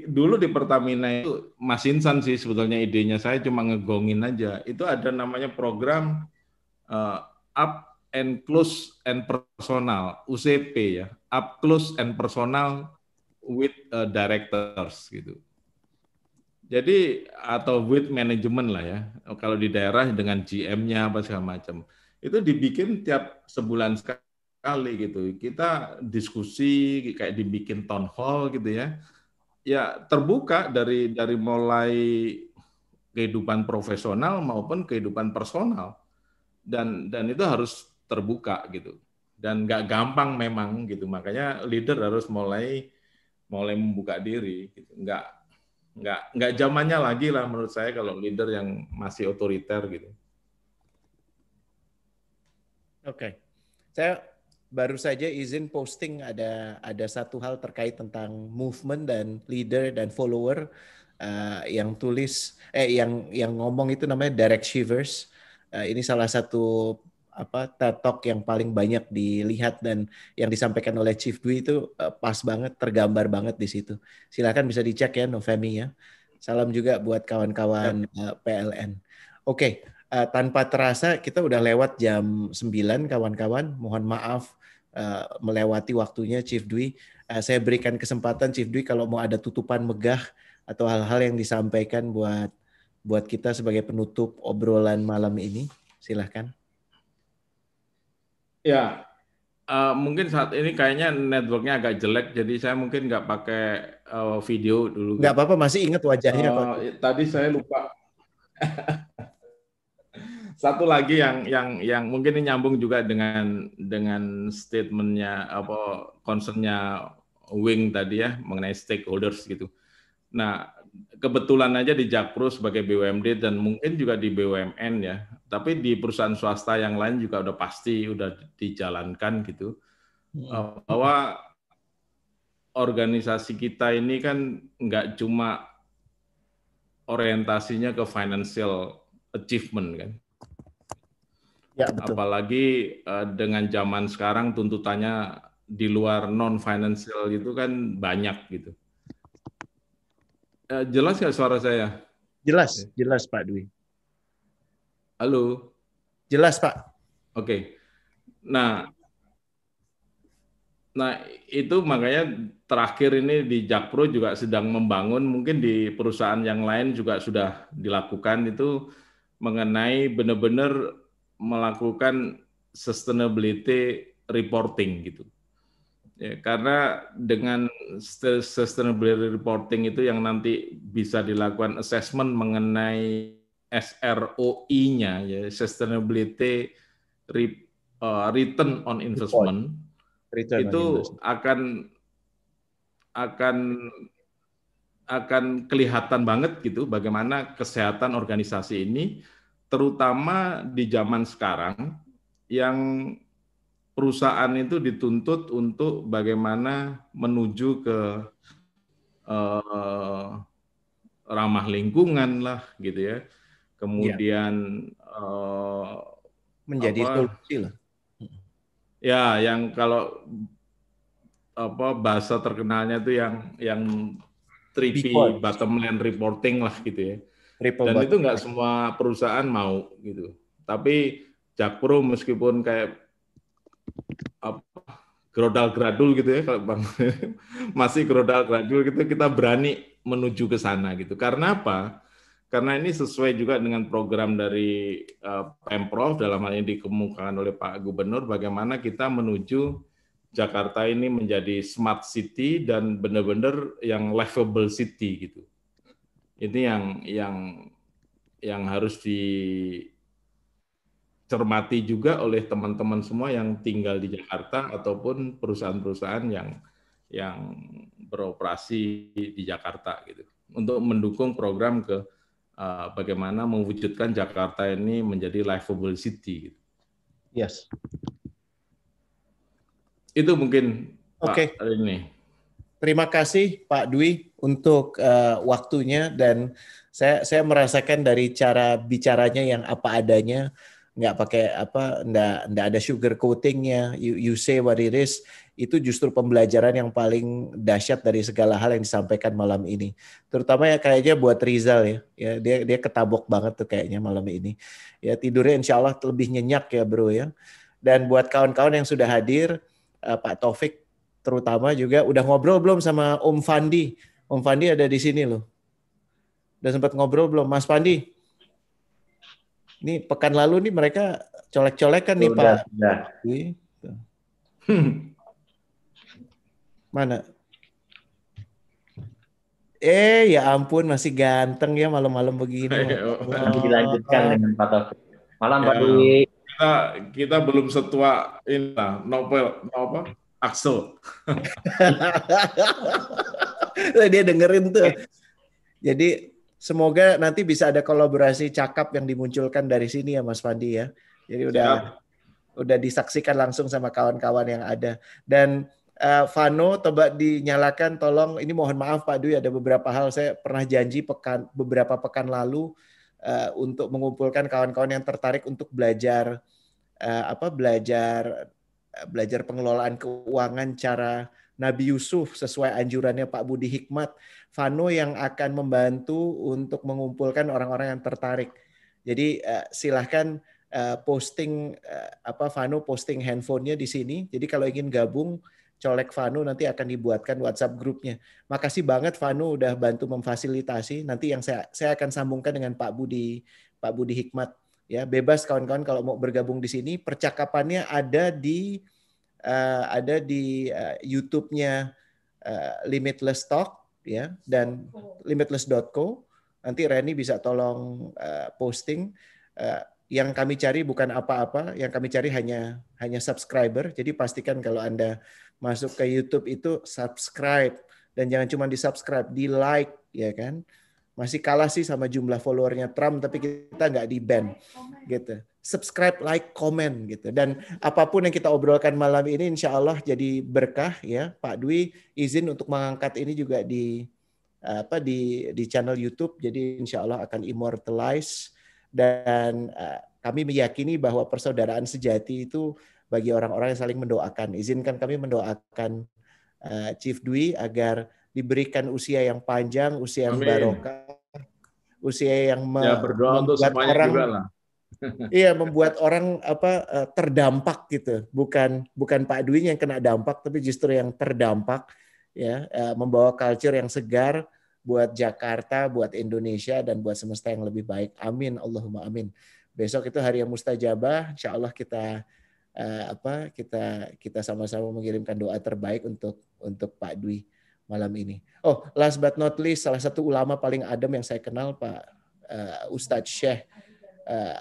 Speaker 2: dulu di Pertamina itu Mas Insan sih sebetulnya idenya, saya cuma ngegongin aja. Itu ada namanya program Up and Close and Personal, UCP ya, Up Close and Personal with Directors gitu. Jadi atau with management lah ya. Kalau di daerah dengan GM-nya apa segala macam. Itu dibikin tiap sebulan sekali gitu. Kita diskusi kayak dibikin town hall gitu ya. Ya terbuka dari mulai kehidupan profesional maupun kehidupan personal. Dan itu harus terbuka gitu. Dan nggak gampang memang gitu. Makanya leader harus mulai membuka diri gitu. Nggak zamannya lagi lah menurut saya kalau leader yang masih otoriter gitu.
Speaker 1: Oke. Saya baru saja izin posting ada satu hal terkait tentang movement dan leader dan follower yang tulis yang ngomong itu namanya Derek Shivers. Ini salah satu TED Talk yang paling banyak dilihat dan yang disampaikan oleh Chief Dwi itu pas banget, tergambar banget di situ. Silakan bisa dicek ya Novemi ya. Salam juga buat kawan-kawan PLN. Oke, tanpa terasa kita udah lewat jam 9 kawan-kawan. Mohon maaf melewati waktunya Chief Dwi. Saya berikan kesempatan Chief Dwi kalau mau ada tutupan megah atau hal-hal yang disampaikan buat kita sebagai penutup obrolan malam ini. Silahkan.
Speaker 2: Ya, mungkin saat ini kayaknya networknya agak jelek, jadi saya mungkin nggak pakai video dulu.
Speaker 1: Nggak apa-apa, masih ingat wajahnya kok.
Speaker 2: Tadi saya lupa. Satu lagi yang mungkin ini nyambung juga dengan statementnya concernnya Wing tadi ya mengenai stakeholders gitu. Nah, kebetulan aja di Jakpro sebagai BUMD dan mungkin juga di BUMN ya, tapi di perusahaan swasta yang lain juga udah pasti udah dijalankan gitu, bahwa organisasi kita ini kan nggak cuma orientasinya ke financial achievement kan. Ya, betul. Apalagi dengan zaman sekarang tuntutannya di luar non financial itu kan banyak gitu. Jelas nggak suara saya?
Speaker 1: Jelas Pak Dwi.
Speaker 2: Halo?
Speaker 1: Jelas Pak.
Speaker 2: Oke. Nah itu makanya terakhir ini di Jakpro juga sedang membangun, mungkin di perusahaan yang lain juga sudah dilakukan itu mengenai benar-benar melakukan sustainability reporting gitu. Ya, karena dengan sustainability reporting itu yang nanti bisa dilakukan assessment mengenai SROI-nya, ya sustainability return on investment, itu akan kelihatan banget gitu bagaimana kesehatan organisasi ini, terutama di zaman sekarang yang perusahaan itu dituntut untuk bagaimana menuju ke ramah lingkungan lah gitu ya, kemudian
Speaker 1: menjadi solusi lah.
Speaker 2: Ya, yang kalau bahasa terkenalnya itu yang 3P bottom line reporting lah gitu ya. Dan itu nggak semua perusahaan mau gitu. Tapi Jakpro meskipun kayak grodal gradul gitu ya, kalau Bang masih grodal gradul gitu, kita berani menuju ke sana gitu. Karena apa? Karena ini sesuai juga dengan program dari Pemprov, dalam hal ini dikemukakan oleh Pak Gubernur, bagaimana kita menuju Jakarta ini menjadi smart city dan benar-benar yang livable city gitu. Ini yang harus cermati juga oleh teman-teman semua yang tinggal di Jakarta ataupun perusahaan-perusahaan yang beroperasi di Jakarta gitu, untuk mendukung program bagaimana mewujudkan Jakarta ini menjadi livable city.
Speaker 1: Yes.
Speaker 2: Itu mungkin
Speaker 1: Oke.
Speaker 2: Pak ini.
Speaker 1: Terima kasih Pak Dwi untuk waktunya, dan saya merasakan dari cara bicaranya yang apa adanya, nggak pakai nggak ada sugar coatingnya. You say what it is. Itu justru pembelajaran yang paling dahsyat dari segala hal yang disampaikan malam ini. Terutama ya kayaknya buat Rizal ya dia ketabok banget tuh kayaknya malam ini. Ya tidurnya insya Allah lebih nyenyak ya bro ya. Dan buat kawan-kawan yang sudah hadir, Pak Taufik terutama juga udah ngobrol belum sama Om Fandi? Om Fandi ada di sini loh. Udah sempat ngobrol belum, Mas Fandi? Ini pekan lalu nih mereka colek-colekan nih Pak. Gitu. Mana? Ya ampun, masih ganteng ya malam-malam begini.
Speaker 10: Dilanjutkan dengan Pak Taufik. Malam Pak Dwi.
Speaker 2: Kita belum setua ini lah, novel apa? Axel.
Speaker 1: Dia dengerin tuh. Jadi semoga nanti bisa ada kolaborasi cakap yang dimunculkan dari sini ya Mas Fandi ya. Jadi udah disaksikan langsung sama kawan-kawan yang ada. Dan Vano, coba dinyalakan tolong. Ini mohon maaf Pak Dwi, ada beberapa hal saya pernah janji beberapa pekan lalu untuk mengumpulkan kawan-kawan yang tertarik untuk belajar belajar pengelolaan keuangan cara Nabi Yusuf sesuai anjurannya Pak Budi Hikmat. Vano yang akan membantu untuk mengumpulkan orang-orang yang tertarik. Jadi silahkan posting Vano posting handphonenya di sini. Jadi kalau ingin gabung colek Vano, nanti akan dibuatkan WhatsApp grupnya. Makasih banget Vano udah bantu memfasilitasi. Nanti yang saya akan sambungkan dengan Pak Budi Hikmat. Ya, bebas kawan-kawan kalau mau bergabung di sini. Percakapannya ada di YouTube-nya Limitless Talk ya, dan limitless.co. Nanti Reni bisa tolong posting. Yang kami cari bukan apa-apa, yang kami cari hanya subscriber. Jadi pastikan kalau Anda masuk ke YouTube itu subscribe, dan jangan cuma di-subscribe, di-like ya kan. Masih kalah sih sama jumlah followernya Trump, tapi kita nggak di-ban gitu. Subscribe, like, comment gitu. Dan apapun yang kita obrolkan malam ini insya Allah jadi berkah ya. Pak Dwi izin untuk mengangkat ini juga di channel YouTube. Jadi insya Allah akan immortalize. Dan kami meyakini bahwa persaudaraan sejati itu bagi orang-orang yang saling mendoakan. Izinkan kami mendoakan Chief Dwi agar diberikan usia yang panjang, usia yang barokah, usia yang
Speaker 2: berdoa untuk semuanya
Speaker 1: orang
Speaker 2: juga lah.
Speaker 1: Iya, membuat orang terdampak gitu. Bukan Pak Dwi yang kena dampak, tapi justru yang terdampak ya, membawa culture yang segar buat Jakarta, buat Indonesia, dan buat semesta yang lebih baik. Amin, Allahumma amin. Besok itu hari yang mustajabah, insya Allah kita sama-sama mengirimkan doa terbaik untuk Pak Dwi malam ini. Oh, last but not least, salah satu ulama paling adem yang saya kenal, Pak Ustadz Syekh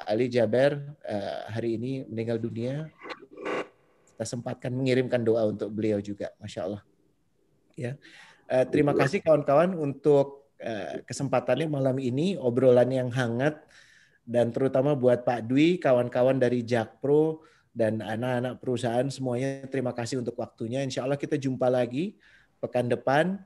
Speaker 1: Ali Jaber, hari ini meninggal dunia. Kita sempatkan mengirimkan doa untuk beliau juga, Masya Allah. Ya, terima kasih kawan-kawan untuk kesempatannya malam ini, obrolan yang hangat, dan terutama buat Pak Dwi, kawan-kawan dari Jakpro dan anak-anak perusahaan semuanya, terima kasih untuk waktunya. Insya Allah kita jumpa lagi pekan depan.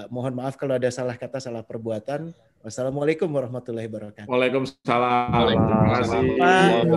Speaker 1: Mohon maaf kalau ada salah kata, salah perbuatan. Wassalamualaikum warahmatullahi wabarakatuh.
Speaker 2: Waalaikumsalam. Terima kasih.